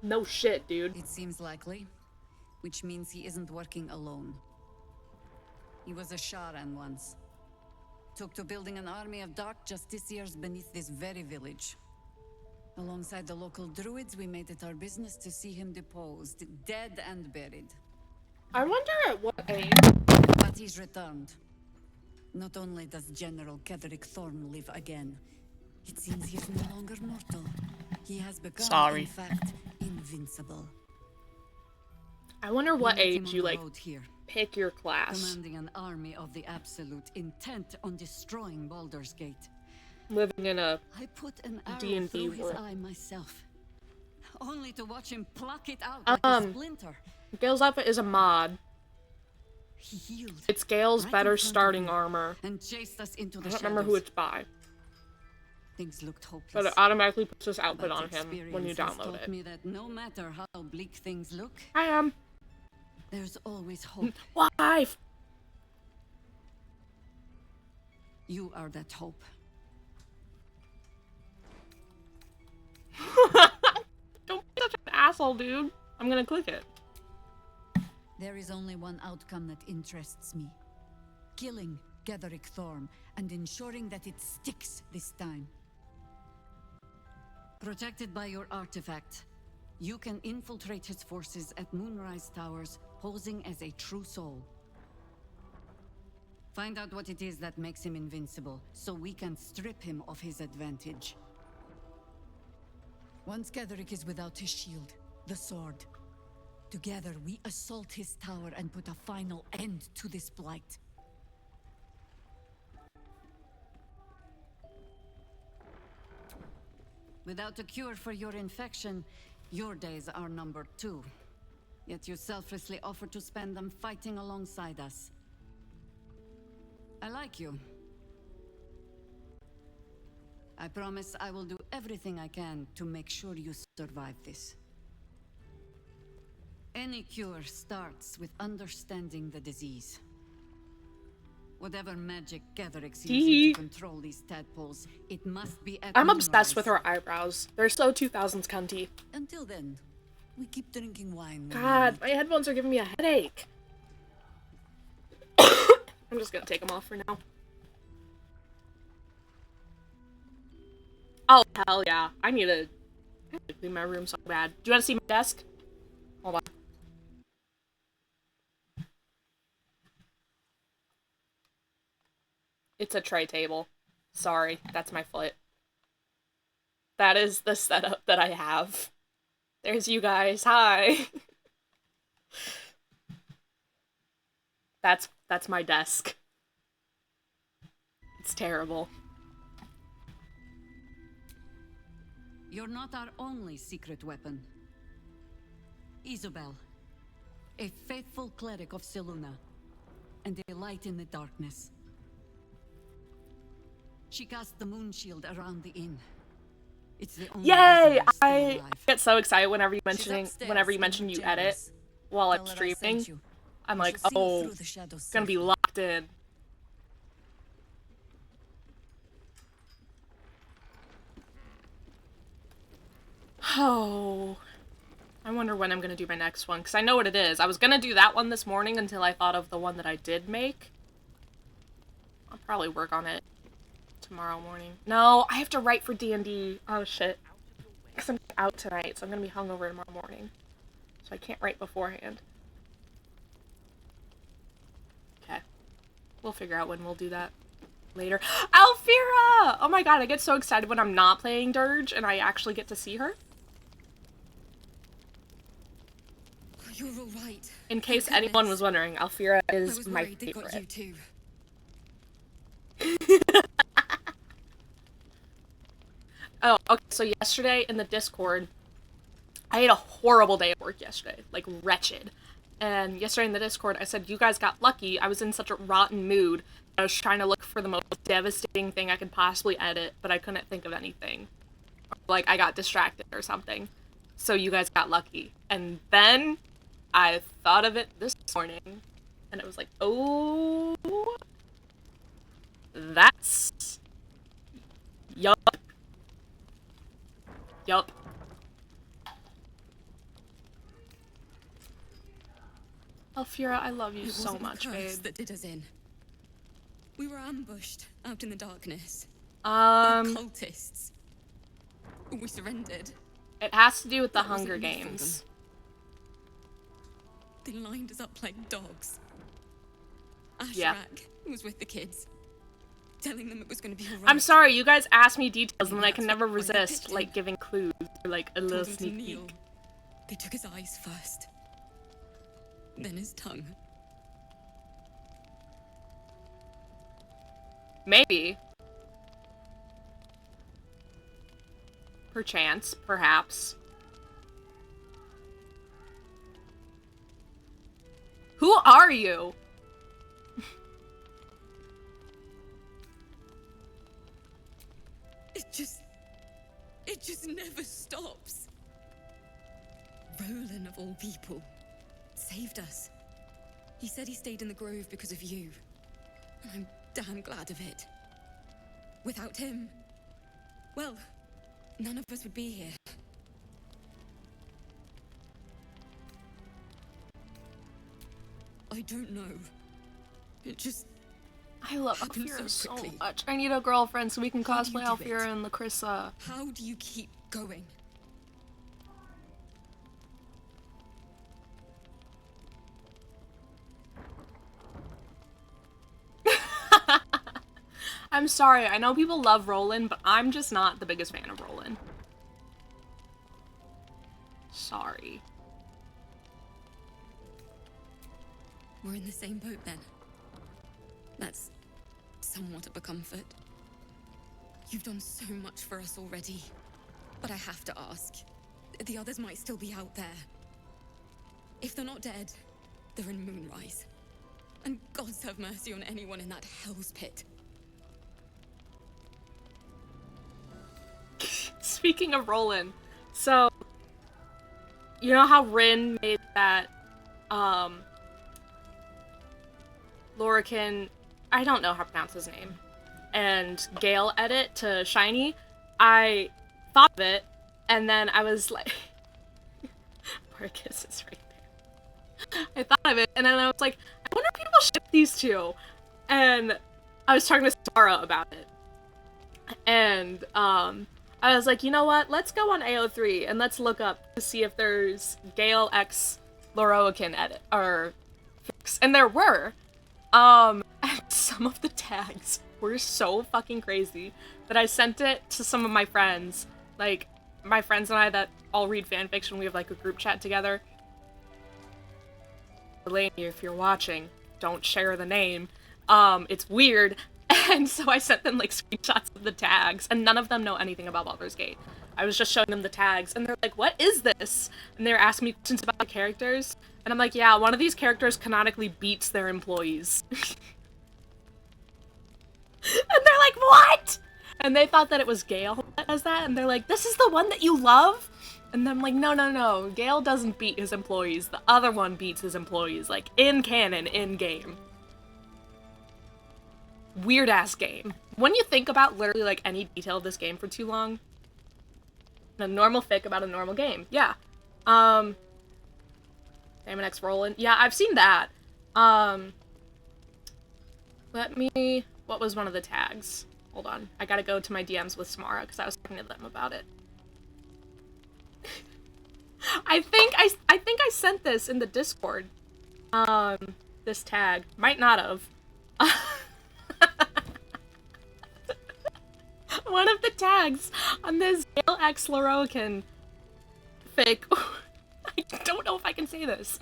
No shit, dude. It seems likely, which means he isn't working alone. He was a Sharan once. Took to building an army of dark justiciars beneath this very village. Alongside the local druids, we made it our business to see him deposed, dead and buried. I wonder at what age. But he's returned. Not only does General Ketherick Thorn live again, it seems he's no longer mortal. He has become, in fact, invincible. I wonder what We met him age on you, the like, road here, pick your class. commanding an army of the Absolute, intent on destroying Baldur's Gate. Living in a I put an arrow D&D through his world. eye myself, only to watch him pluck it out like a splinter. Gale's outfit is a mod. He healed. It's Gale's right in better front of starting me armor. and chased us into I the don't remember who shadows. it's by. Things looked hopeless. But it automatically puts his outfit But on him when you experience has download taught it. me that no matter how bleak things look, I am. there's always hope. Live! You are that hope. Don't be such an asshole, dude. I'm gonna click it. There is only one outcome that interests me. Killing Ketherick Thorn and ensuring that it sticks this time. Protected by your artifact, you can infiltrate his forces at Moonrise Towers, posing as a true soul. Find out what it is that makes him invincible, so we can strip him of his advantage. Once Ketherick is without his shield, the sword. Together we assault his tower and put a final end to this blight. Without a cure for your infection, your days are numbered too. Yet you selflessly offer to spend them fighting alongside us. I like you. I promise I will do everything I can to make sure you survive this. Any cure starts with understanding the disease. Whatever magic Gatherix using to control these tadpoles, it must be at I'm obsessed Moonrise. with her eyebrows. They're so 2000s cunty. Until then, we keep drinking wine. God, my headphones are giving me a headache. I'm just gonna take them off for now. Oh, hell yeah. I need to clean my room so bad. Do you want to see my desk? Hold on. It's a tray table. Sorry, that's my foot. That is the setup that I have. There's you guys. Hi. That's my desk. It's terrible. You're not our only secret weapon. Isobel, a faithful cleric of Selûne, and a light in the darkness. She cast the moon shield around the inn. It's the only Yay! reason we're still I alive. get so excited whenever you mention upstairs you in her edit chambers. while I'm Tell her I sent streaming. you. I'm You like, shall see oh, through the shadows gonna be safely. locked in. Oh, I wonder when I'm gonna do my next one, because I know what it is. I was gonna do that one this morning until I thought of the one that I did make. I'll probably work on it tomorrow morning. No, I have to write for D&D. Oh, shit. Because I'm out tonight, so I'm gonna be hungover tomorrow morning. So I can't write beforehand. Okay. We'll figure out when we'll do that later. Alfira! Oh my god, I get so excited when I'm not playing Dirge and I actually get to see her. You're all right. In case anyone was wondering, Alfira is my They got you favorite. too. Oh, okay, so yesterday in the Discord, I had a horrible day at work yesterday, like wretched. And yesterday in the Discord, I said, you guys got lucky. I was in such a rotten mood. I was trying to look for the most devastating thing I could possibly edit, but I couldn't think of anything. Like, I got distracted or something. So you guys got lucky. And then I thought of it this morning, and it was like, oh, that's... Yup. Yup. Alfira, I love you so much, babe. That did us in. We were ambushed out in the darkness. Cultists. We surrendered. It has to do with the That wasn't Hunger enough for Games. They lined us up like dogs. Ashrak Yeah. was with the kids, telling them it was going to be alright. I'm sorry, you guys ask me details and then I can never resist, like, giving clues or, like, a little Told him to sneak kneel. peek. They took his eyes first, then his tongue. Maybe. Perchance, perhaps. Who are you? It just never stops. Roland, of all people, saved us. He said he stayed in the grove because of you. And I'm damn glad of it. Without him, well, none of us would be here. I don't know. It just... I love happened Alfira so quickly. much. I need a girlfriend so we can How do you cosplay do Alfira it? and Lacrissa. How do you keep going? I'm sorry, I know people love Roland, but I'm just not the biggest fan of Roland. We're in the same boat then. That's somewhat of a comfort. You've done so much for us already. But I have to ask. The others might still be out there. If they're not dead, they're in Moonrise. And gods have mercy on anyone in that hell's pit. Speaking of Roland, so you know how Rin made that Lorican, I don't know how to pronounce his name, and Gale edit to Shiny? I thought of it, and then I was like, Marcus is right there. I thought of it, and then I was like, I wonder if people ship these two. And I was talking to Sarah about it. And I was like, you know what? Let's go on AO3 and let's look up to see if there's Gale X Loroakin edit or fix. And there were. And some of the tags were so fucking crazy that I sent it to some of my friends. Like, my friends and I that all read fanfiction, we have like a group chat together. Elaine, if you're watching, don't share the name. It's weird. And so I sent them like screenshots of the tags, and none of them know anything about Baldur's Gate. I was just showing them the tags, and they're like, what is this? And they're asking me questions about the characters, and I'm like, yeah, one of these characters canonically beats their employees. And they're like, what? And they thought that it was Gale that does that, and they're like, this is the one that you love? And I'm like, no, Gale doesn't beat his employees. The other one beats his employees, like, in canon, in-game. Weird-ass game. When you think about literally, like, any detail of this game for too long, a normal fic about a normal game. Yeah. Diamond X Roland. Yeah, I've seen that. What was one of the tags? Hold on. I gotta go to my DMs with Samara, because I was talking to them about it. I think I sent this in the Discord. This tag. Might not have. One of the tags on this Gale X Loroakin fic. I don't know if I can say this.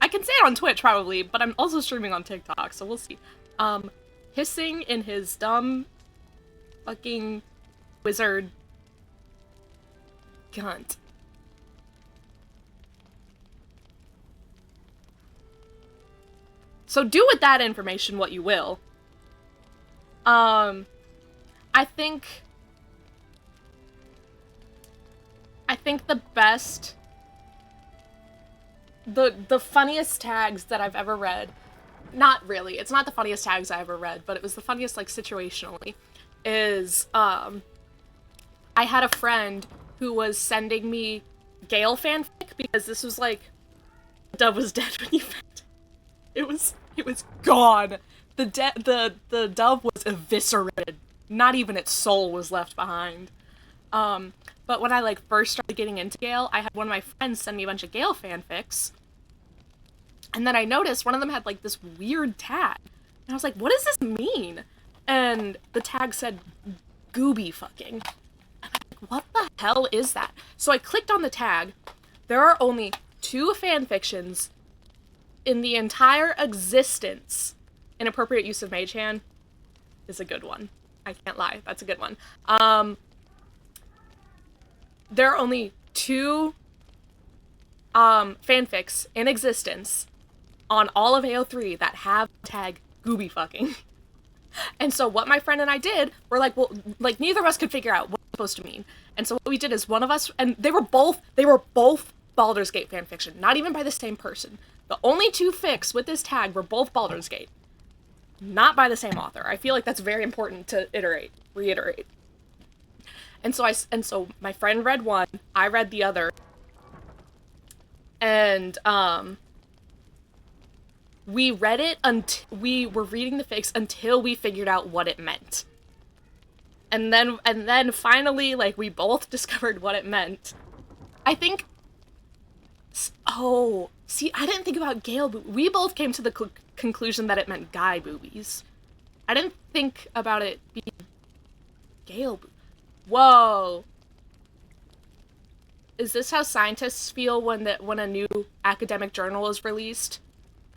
I can say it on Twitch, probably, but I'm also streaming on TikTok, so we'll see. Hissing in his dumb fucking wizard cunt. So do with that information what you will. I think the best, the funniest tags that I've ever read, not really, it's not the funniest tags I ever read, but it was the funniest, like, situationally, is, I had a friend who was sending me Gale fanfic, because this was, like, Dove was dead when you found it. It was gone. The dove was eviscerated. Not even its soul was left behind. But when I, like, first started getting into Gale, I had one of my friends send me a bunch of Gale fanfics. And then I noticed one of them had, like, this weird tag. And I was like, what does this mean? And the tag said, gooby fucking. And I'm like, what the hell is that? So I clicked on the tag. There are only 2 fanfictions in the entire existence. Inappropriate use of Mage Hand is a good one. I can't lie. That's a good one. There are only 2 fanfics in existence on all of AO3 that have the tag gooby fucking. And so what my friend and I did, we're like, well, like, neither of us could figure out what it's supposed to mean. And so what we did is one of us, and they were both Baldur's Gate fanfiction, not even by the same person. The only 2 fics with this tag were both Baldur's Gate. Not by the same author. I feel like that's very important to reiterate. And so my friend read one, I read the other, and we read it we were reading the fics until we figured out what it meant. And then finally, like, we both discovered what it meant. I think. Oh, see, I didn't think about Gale. We both came to the conclusion that it meant guy boobies. I didn't think about it being Gale Whoa. Is this how scientists feel when a new academic journal is released?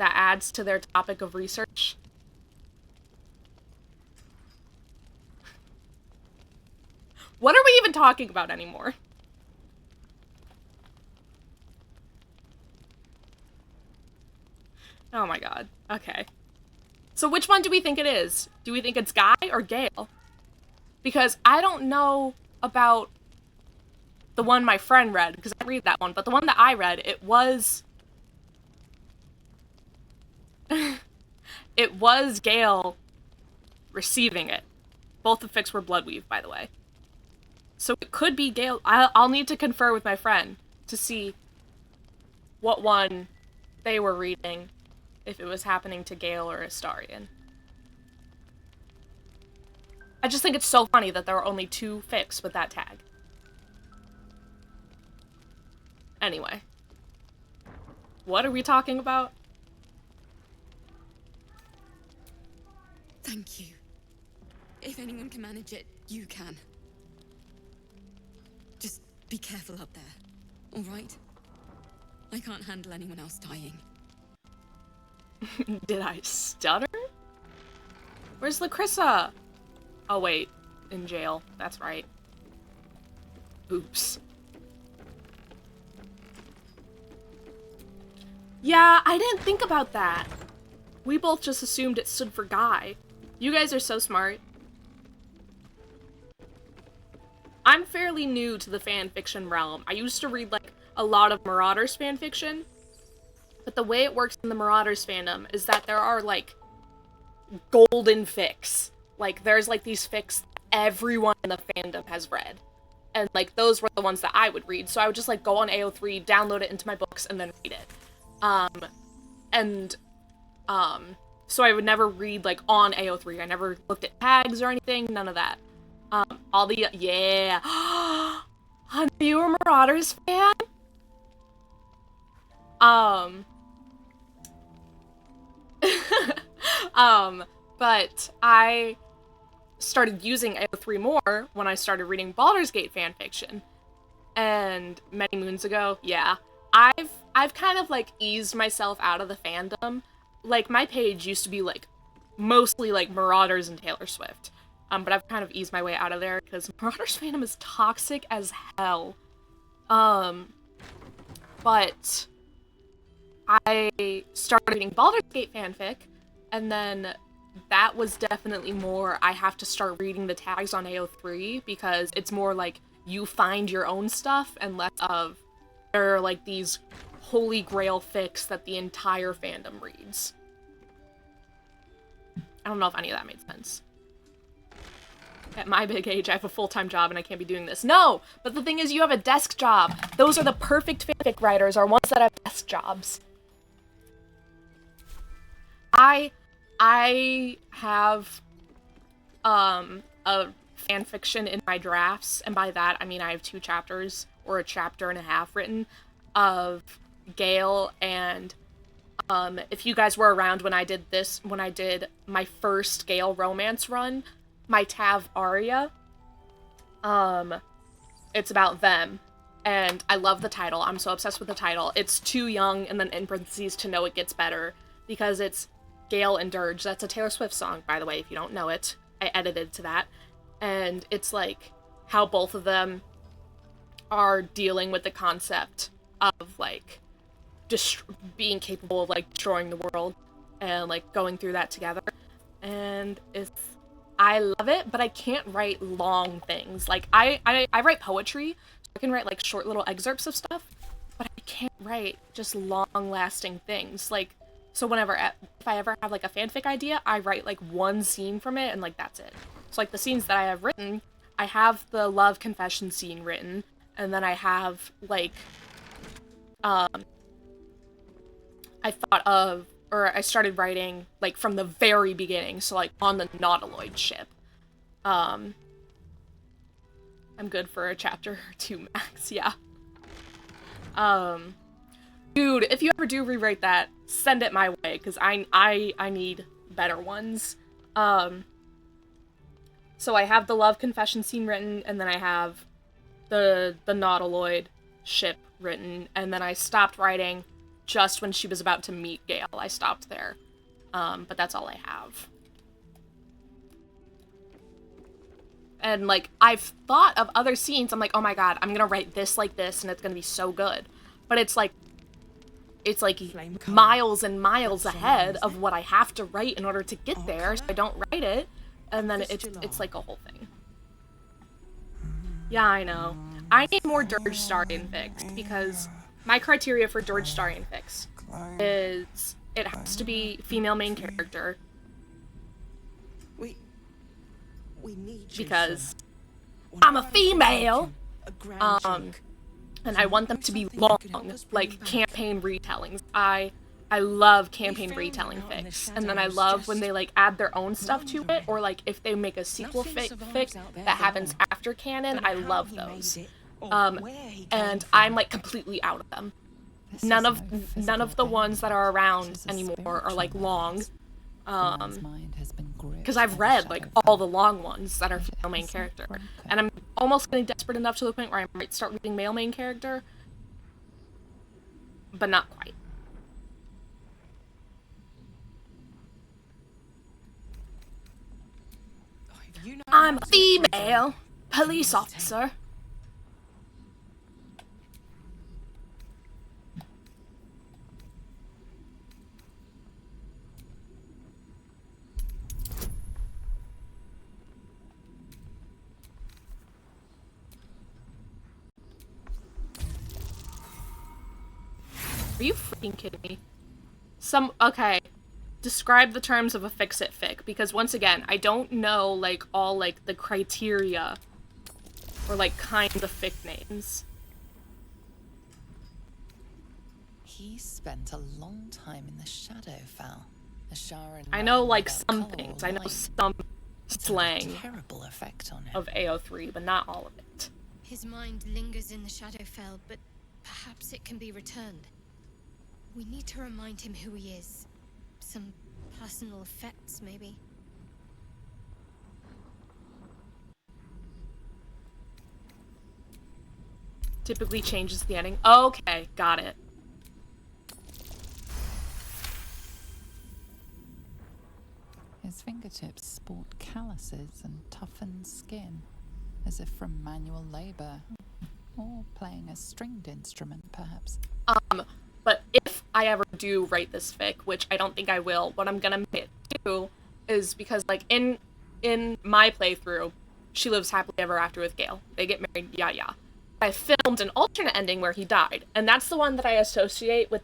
that adds to their topic of research. What are we even talking about anymore? Oh my god. Okay. So which one do we think it is? Do we think it's Guy or Gale? Because I don't know about the one my friend read, because I read that one, but the one that I read, it was... it was Gale receiving it. Both the fics were Bloodweave, by the way. So it could be Gale. I'll need to confer with my friend to see what one they were reading, if it was happening to Gale or Astarion. I just think it's so funny that there are only 2 fics with that tag. Anyway. What are we talking about? Thank you. If anyone can manage it, you can. Just be careful up there, all right? I can't handle anyone else dying. Did I stutter? Where's Lacrissa? Oh wait, in jail. That's right. Oops. Yeah, I didn't think about that. We both just assumed it stood for Guy. You guys are so smart. I'm fairly new to the fanfiction realm. I used to read, like, a lot of Marauders fanfiction, but the way it works in the Marauders fandom is that there are, like, golden fics. Like, there's, like, these fics everyone in the fandom has read. And, like, those were the ones that I would read. So I would just, like, go on AO3, download it into my books, and then read it. So I would never read, like, on AO3. I never looked at tags or anything, none of that. All the, yeah. Hunter, you a Marauders fan? But I started using AO3 more when I started reading Baldur's Gate fanfiction. And many moons ago, yeah, I've kind of, like, eased myself out of the fandom. Like, my page used to be, like, mostly, like, Marauders and Taylor Swift. But I've kind of eased my way out of there, because Marauders fandom is toxic as hell. But I started reading Baldur's Gate fanfic, and then that was definitely more, I have to start reading the tags on AO3, because it's more like, you find your own stuff, and less of, there are, like, these holy grail fics that the entire fandom reads. I don't know if any of that made sense. At my big age, I have a full-time job and I can't be doing this. No! But the thing is, you have a desk job. Those are the perfect fanfic writers, are ones that have desk jobs. I have, a fanfiction in my drafts, and by that, I mean I have 2 chapters, or a chapter and a half written, of Gale, and, if you guys were around when I did my first Gale romance run, my Tav Aria, it's about them, and I love the title. I'm so obsessed with the title. It's too young, and then in parentheses, to know it gets better, because it's Gale and Dirge. That's a Taylor Swift song, by the way, if you don't know it. I edited to that. And it's, like, how both of them are dealing with the concept of, like, being capable of, like, destroying the world, and, like, going through that together. And I love it, but I can't write long things. Like, I write poetry, so I can write, like, short little excerpts of stuff, but I can't write just long-lasting things. Like, so if I ever have, like, a fanfic idea, I write, like, one scene from it, and, like, that's it. So, like, the scenes that I have written, I have the love confession scene written, and then I have, like, I started writing, like, from the very beginning, so, like, on the Nautiloid ship. I'm good for a chapter or 2 max, yeah. Dude, if you ever do rewrite that, send it my way, because I need better ones. So I have the love confession scene written, and then I have the Nautiloid ship written, and then I stopped writing just when she was about to meet Gale. I stopped there. But that's all I have. And, like, I've thought of other scenes. I'm like, oh my god, I'm gonna write this like this, and it's gonna be so good. But it's like miles and miles ahead of what I have to write in order to get there, so I don't write it, and then it's like a whole thing. Yeah, I know. I need more Dirge Starion fics, because my criteria for Dirge Starion fics is it has to be female main character. We need you, because I'm a female. And I want them to be long, like campaign retellings. I love campaign retelling fics, and then I love when they like add their own stuff to it, or like if they make a sequel fic that happens after canon. I love those. And I'm like completely out of them. None of the ones that are around anymore are like long. Because I've read like all the long ones that are female main character, and I'm almost getting desperate enough to the point where I might start reading male main character, but not quite. I'm a female police officer. Are you freaking kidding me? Okay. Describe the terms of a fix-it fic, because once again, I don't know, like, all, like, the criteria or, like, kinds of fic names. He spent a long time in the Shadowfell. I know, like, some things. I know some slang terrible effect on him. Of AO3, but not all of it. His mind lingers in the Shadowfell, but perhaps it can be returned. We need to remind him who he is. Some personal effects, maybe. Typically changes the ending. Okay, got it. His fingertips sport calluses and toughened skin, as if from manual labor, or playing a stringed instrument, perhaps. But if I ever do write this fic, which I don't think I will, what I'm gonna do is, because, like, in my playthrough, she lives happily ever after with Gale. They get married, yeah. I filmed an alternate ending where he died, and that's the one that I associate with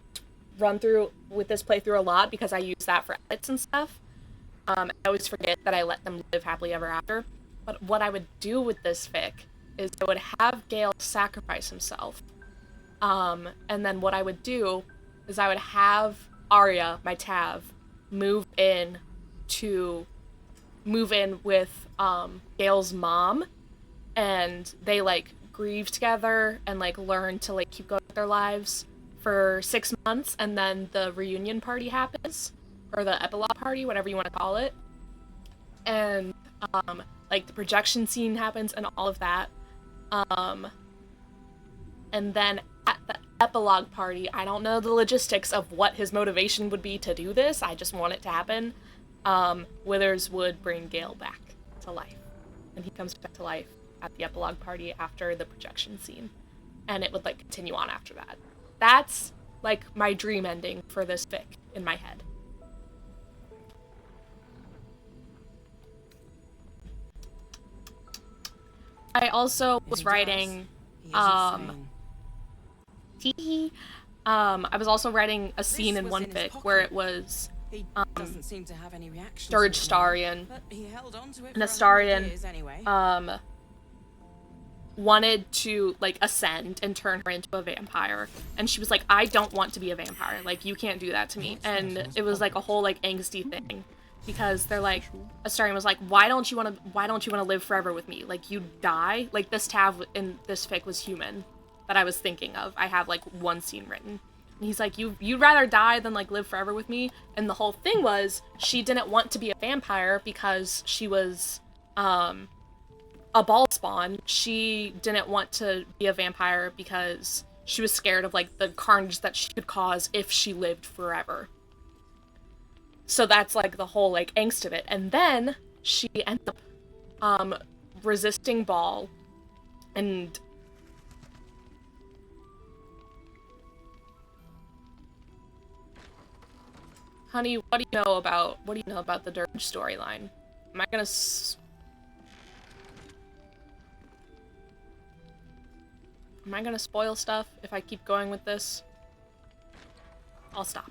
this playthrough a lot, because I use that for edits and stuff. I always forget that I let them live happily ever after. But what I would do with this fic is I would have Gale sacrifice himself. And then what I would do is I would have Arya, my Tav, move in with Gale's mom, and they like grieve together and like learn to like keep going with their lives for 6 months, and then the reunion party happens, or the epilogue party, whatever you want to call it, and like the projection scene happens and all of that, and then at the epilogue party, I don't know the logistics of what his motivation would be to do this, I just want it to happen. Withers would bring Gale back to life, and he comes back to life at the epilogue party after the projection scene, and it would like continue on after that. That's like my dream ending for this fic in my head. I also was writing I was also writing a scene in one fic where it was Dirge Starion, and Astarion wanted to like ascend and turn her into a vampire, and she was like, I don't want to be a vampire, like you can't do that to me. And it was like a whole like angsty thing, because they're like, Astarion was like, why don't you want to live forever with me, like you die. Like this Tav in this fic was human that I was thinking of. I have like one scene written, and he's like, you'd rather die than like live forever with me. And the whole thing was she didn't want to be a vampire because she was a ball spawn. She didn't want to be a vampire because she was scared of, like, the carnage that she could cause if she lived forever. So that's, like, the whole, like, angst of it. And then she ended up, resisting Ball, and... Honey, what do you know about the Dirge storyline? Am I gonna Am I gonna spoil stuff if I keep going with this? I'll stop.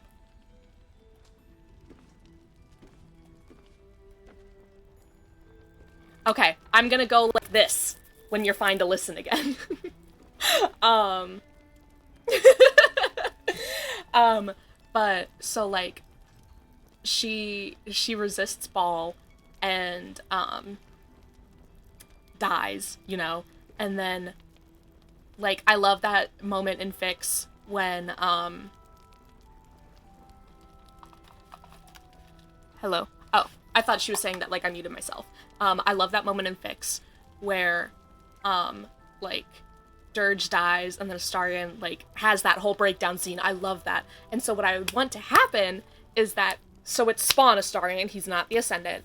Okay, I'm gonna go like this when you're fine to listen again. But so like she resists Ball and dies, you know, and then like I love that moment in Fix when hello. Oh, I thought she was saying that like I muted myself. I love that moment in Fix where like Dirge dies and then Astarion like has that whole breakdown scene. I love that. And so what I would want to happen is that so it's Spawn Astarion, he's not the Ascendant.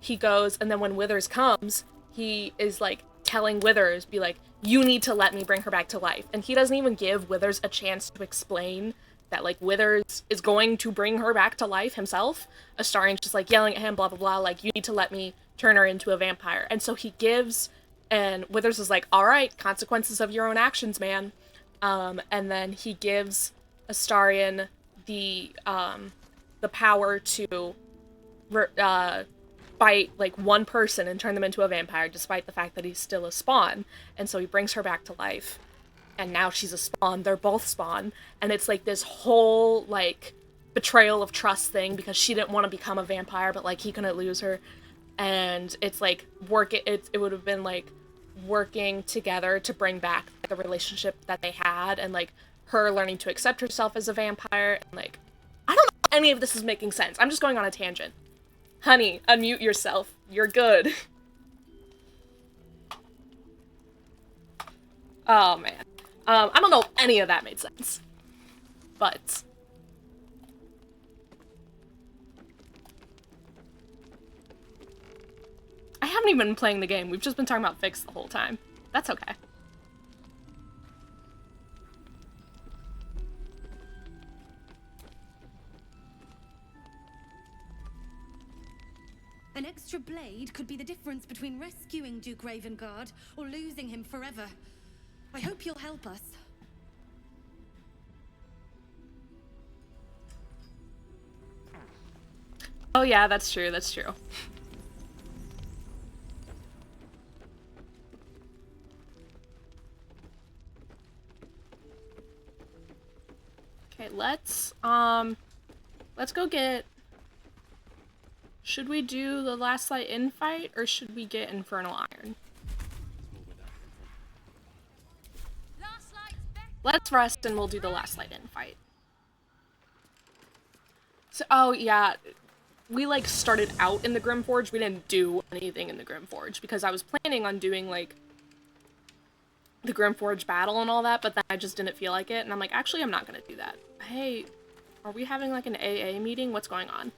He goes and then when Withers comes, he is like telling Withers, be like, you need to let me bring her back to life. And he doesn't even give Withers a chance to explain that like Withers is going to bring her back to life himself. Astarion's just like yelling at him, blah blah blah, like you need to let me turn her into a vampire. And so he gives, and Withers is like, all right, consequences of your own actions, man. And then he gives Astarion the power to bite like one person and turn them into a vampire, despite the fact that he's still a Spawn. And so he brings her back to life. And now she's a Spawn. They're both Spawn. And it's like this whole like betrayal of trust thing because she didn't want to become a vampire, but like he couldn't lose her. And it's like it would have been like working together to bring back the relationship that they had, and like her learning to accept herself as a vampire. And like I don't know if any of this is making sense. I'm just going on a tangent. Honey, unmute yourself. You're good. Oh man. I don't know if any of that made sense. But I haven't even been playing the game. We've just been talking about Fix the whole time. That's okay. An extra blade could be the difference between rescuing Duke Ravengard or losing him forever. I hope you'll help us. Oh yeah, that's true, that's true. Okay, let's go get... Should we do the Last Light In fight, or should we get Infernal Iron? Let's rest and we'll do the Last Light In fight. So, oh yeah, we like started out in the Grimforge. We didn't do anything in the Grimforge because I was planning on doing like the Grimforge battle and all that, but then I just didn't feel like it, and I'm like, actually, I'm not gonna do that. Hey, are we having like an AA meeting? What's going on?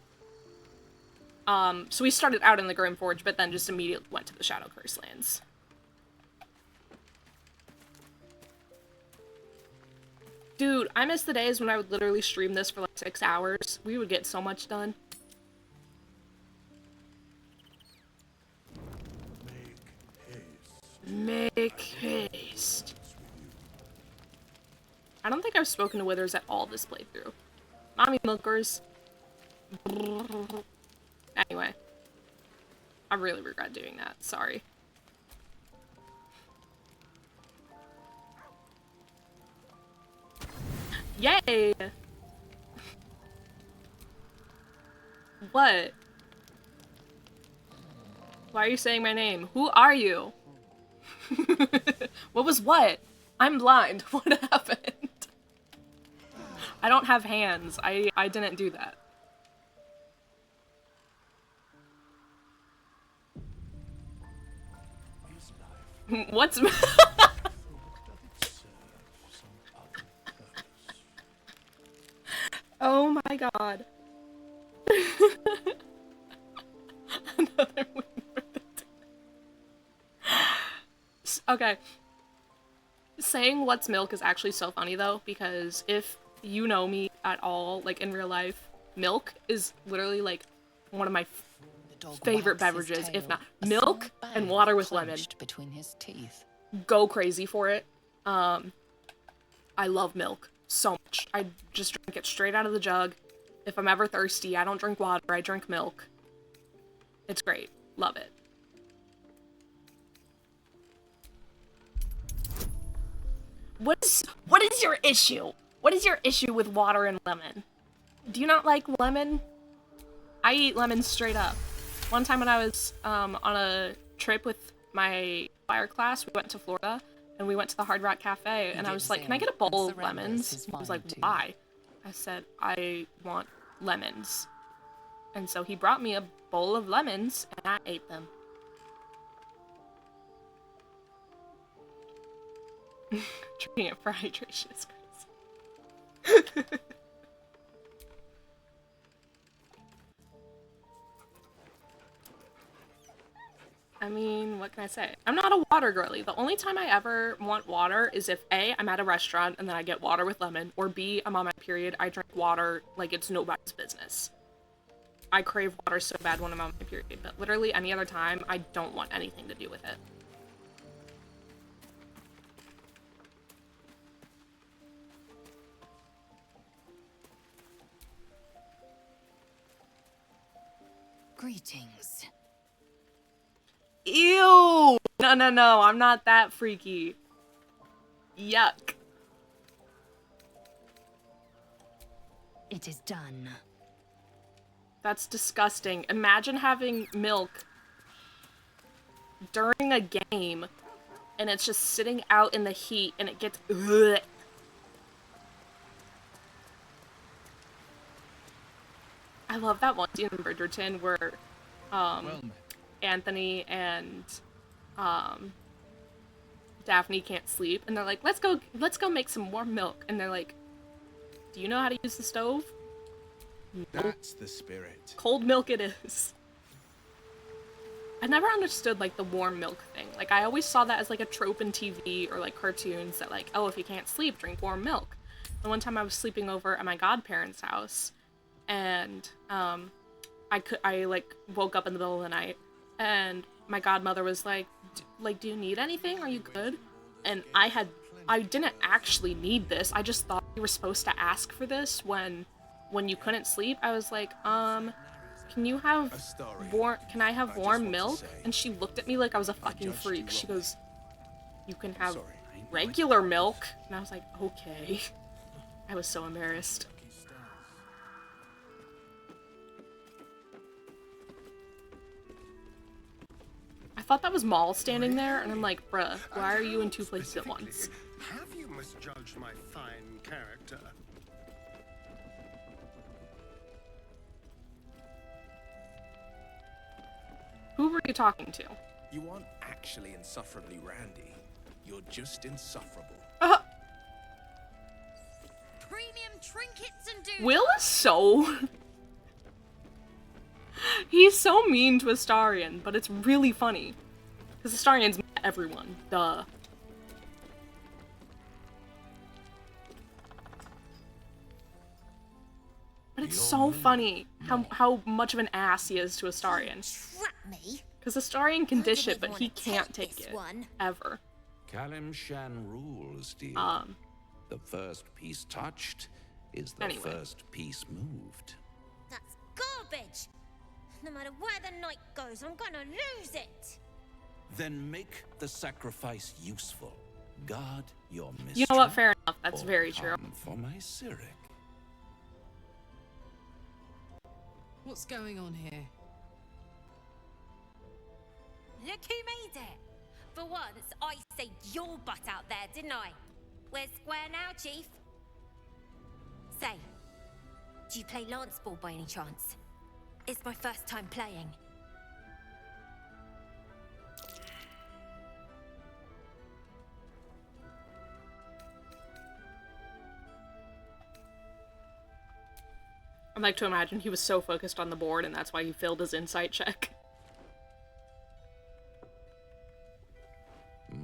So we started out in the Grimforge, but then just immediately went to the Shadow Curse lands. Dude, I miss the days when I would literally stream this for like 6 hours. We would get so much done. Make haste. I don't think I've spoken to Withers at all this playthrough. Mommy milkers. Anyway. I really regret doing that. Sorry. Yay! What? Why are you saying my name? Who are you? What was what? I'm blind. What happened? I don't have hands. I didn't do that. What's... Oh my god. Another win for the Okay. Saying what's milk is actually so funny though, because if you know me at all, like in real life, milk is literally like one of my favorite beverages, if not milk and water with lemon. Between his teeth. Go crazy for it. I love milk so much. I just drink it straight out of the jug. If I'm ever thirsty, I don't drink water, I drink milk. It's great. Love it. What is your issue? What is your issue with water and lemon? Do you not like lemon? I eat lemon straight up. One time when I was on a trip with my fire class, we went to Florida and we went to the Hard Rock Cafe and I was like, can I get a bowl of lemons? He was like, why? I said, I want lemons. And so he brought me a bowl of lemons and I ate them. Drinking it for hydration is crazy. I mean, what can I say? I'm not a water girly. The only time I ever want water is if A, I'm at a restaurant and then I get water with lemon, or B, I'm on my period, I drink water like it's nobody's business. I crave water so bad when I'm on my period, but literally any other time, I don't want anything to do with it. Greetings. Ew! No, I'm not that freaky. Yuck. It is done. That's disgusting. Imagine having milk during a game and it's just sitting out in the heat and it gets ugh. I love that one scene in Bridgerton where Anthony and Daphne can't sleep and they're like, let's go make some warm milk, and they're like, do you know how to use the stove? That's the spirit. Cold milk it is. I never understood like the warm milk thing. Like I always saw that as like a trope in TV or like cartoons that like, oh, if you can't sleep, drink warm milk. And one time I was sleeping over at my godparents' house and I like woke up in the middle of the night and my godmother was like, do you need anything? Are you good? And I didn't actually need this. I just thought you were supposed to ask for this when you couldn't sleep. I was like, can you have can I have warm milk? And she looked at me like I was a fucking freak. She goes, you can have regular milk. And I was like, okay. I was so embarrassed. I thought that was Maul standing there, and I'm like, bruh, why are you in two places at once? Have you misjudged my fine character? Who were you talking to? You aren't actually insufferably randy. You're just insufferable. Premium trinkets and do. Will is so... He's so mean to Astarion, but it's really funny. Because Astarion's met everyone. Duh. But it's so funny how much of an ass he is to Astarion. Trap me? Because Astarion can dish it, but he can't take it. Ever. Kalimshan rules, dear. The first piece touched is the first piece moved. That's garbage! No matter where the night goes, I'm gonna lose it! Then make the sacrifice useful. Guard your mistress. You know what? Fair enough. That's very true. For my Cyric. What's going on here? Look who made it! For once, I saved your butt out there, didn't I? We're square now, Chief. Say, do you play lance ball by any chance? It's my first time playing. I like to imagine he was so focused on the board and that's why he failed his insight check.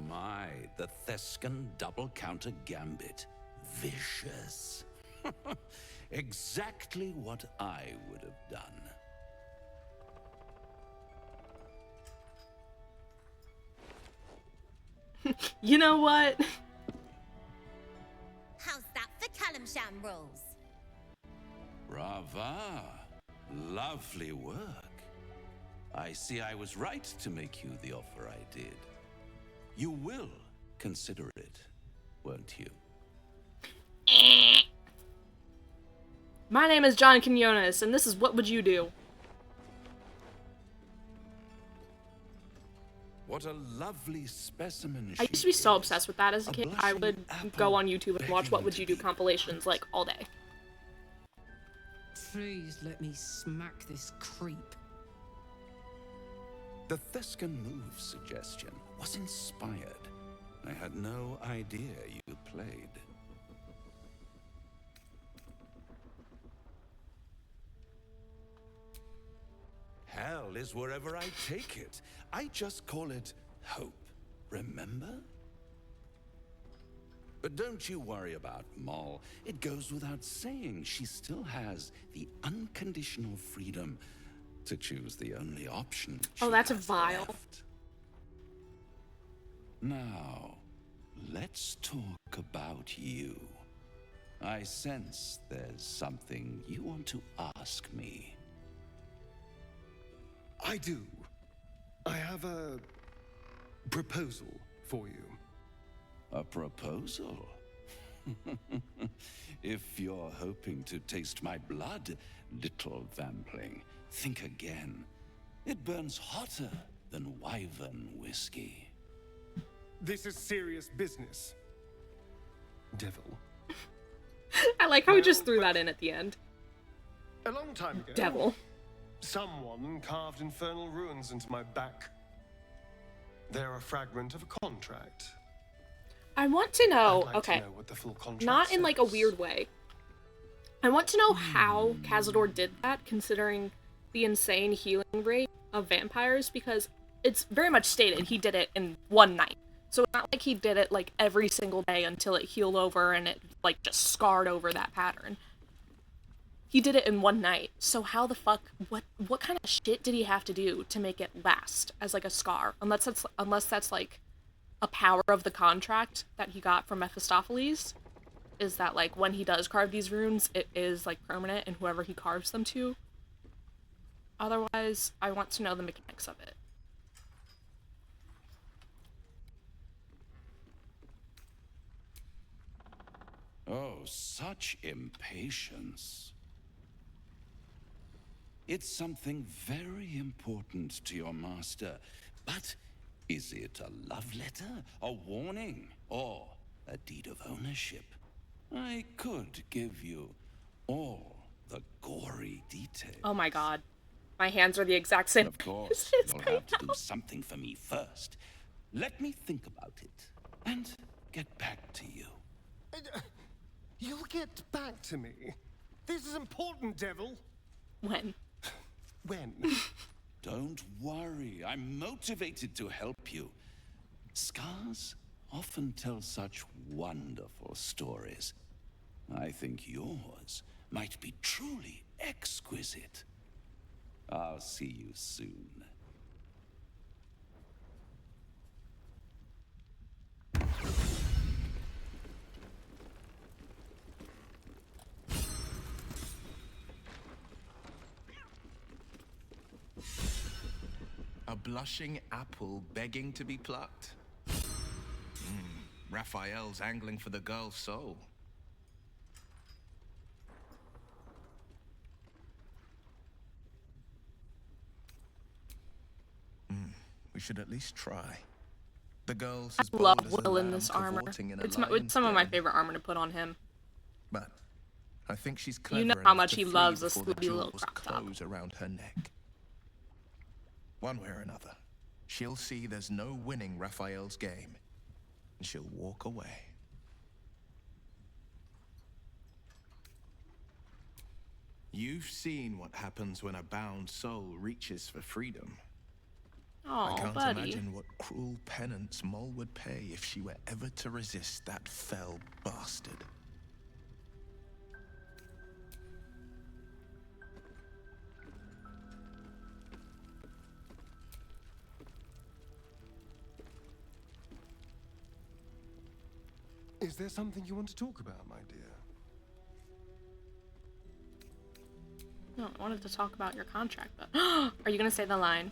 My, the Thescan double counter gambit. Vicious. Exactly what I would have done. You know what? How's that for Calamsham rules? Brava. Lovely work. I see I was right to make you the offer I did. You will consider it, won't you? My name is John Quinones, and this is What Would You Do? What a lovely specimen I used to be so obsessed with that as a kid. I would go on YouTube and watch What Would You Do compilations, like, all day. Please let me smack this creep. The Thescan move suggestion was inspired. I had no idea you played. Hell is wherever I take it. I just call it hope, remember? But don't you worry about Moll. It goes without saying she still has the unconditional freedom to choose the only option. Oh, that's vile. Left. Now, let's talk about you. I sense there's something you want to ask me. I do. I have a proposal for you. A proposal? If you're hoping to taste my blood, little vampling, think again. It burns hotter than wyvern whiskey. This is serious business, devil. I like how he just threw that in at the end. A long time ago, Devil. Someone carved infernal runes into my back. They're a fragment of a contract. I want to know, I'd like okay, to know what the full contract not in like a says. weird way. I want to know how Cazador did that, considering the insane healing rate of vampires, because it's very much stated he did it in one night. So it's not like he did it like every single day until it healed over and it like just scarred over that pattern. He did it in one night. So how the fuck, what kind of shit did he have to do to make it last as like a scar? Unless that's like a power of the contract that he got from Mephistopheles, is that like when he does carve these runes, it is like permanent and whoever he carves them to. Otherwise, I want to know the mechanics of it. Oh, such impatience. It's something very important to your master, but is it a love letter, a warning, or a deed of ownership? I could give you all the gory details. Oh my god. My hands are the exact same. Of course, you'll have to do something for me first. Let me think about it and get back to you. You'll get back to me. This is important, devil. When? When? Don't worry, I'm motivated to help you. Scars often tell such wonderful stories. I think yours might be truly exquisite. I'll see you soon. A blushing apple begging to be plucked? Raphael's angling for the girl's soul. We should at least try. The girl's as I love bold as a Will in lamb this armor. cavorting in a It's lion's some of my den. favorite armor to put on him. But I think she's clever You know how enough much to he flee loves a before the Scooby little jewels crop top. close around her neck. One way or another, she'll see there's no winning Raphael's game, and she'll walk away. You've seen what happens when a bound soul reaches for freedom. Oh, I can't buddy. imagine what cruel penance Moll would pay if she were ever to resist that fell bastard. Is there something you want to talk about, my dear? No, I wanted to talk about your contract, but are you gonna say the line?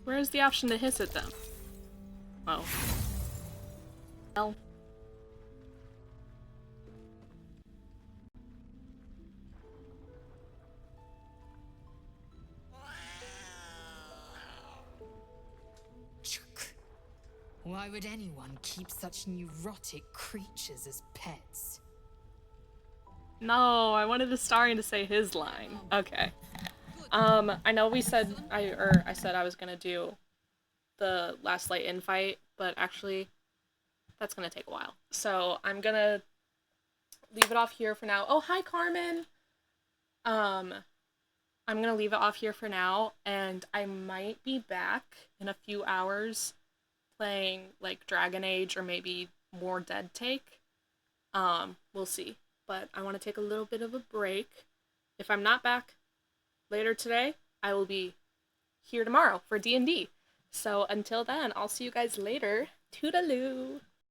Where's the option to hiss it then? Oh. Well. Why would anyone keep such neurotic creatures as pets? No, I wanted the Starian to say his line. Okay. I know we said I said I was gonna do the last light in fight, but actually that's gonna take a while. So I'm gonna leave it off here for now. Oh, hi Carmen! I'm gonna leave it off here for now, and I might be back in a few hours playing like Dragon Age or maybe more Dead Take. We'll see. But I want to take a little bit of a break. If I'm not back later today, I will be here tomorrow for D&D. So until then, I'll see you guys later. Toodaloo!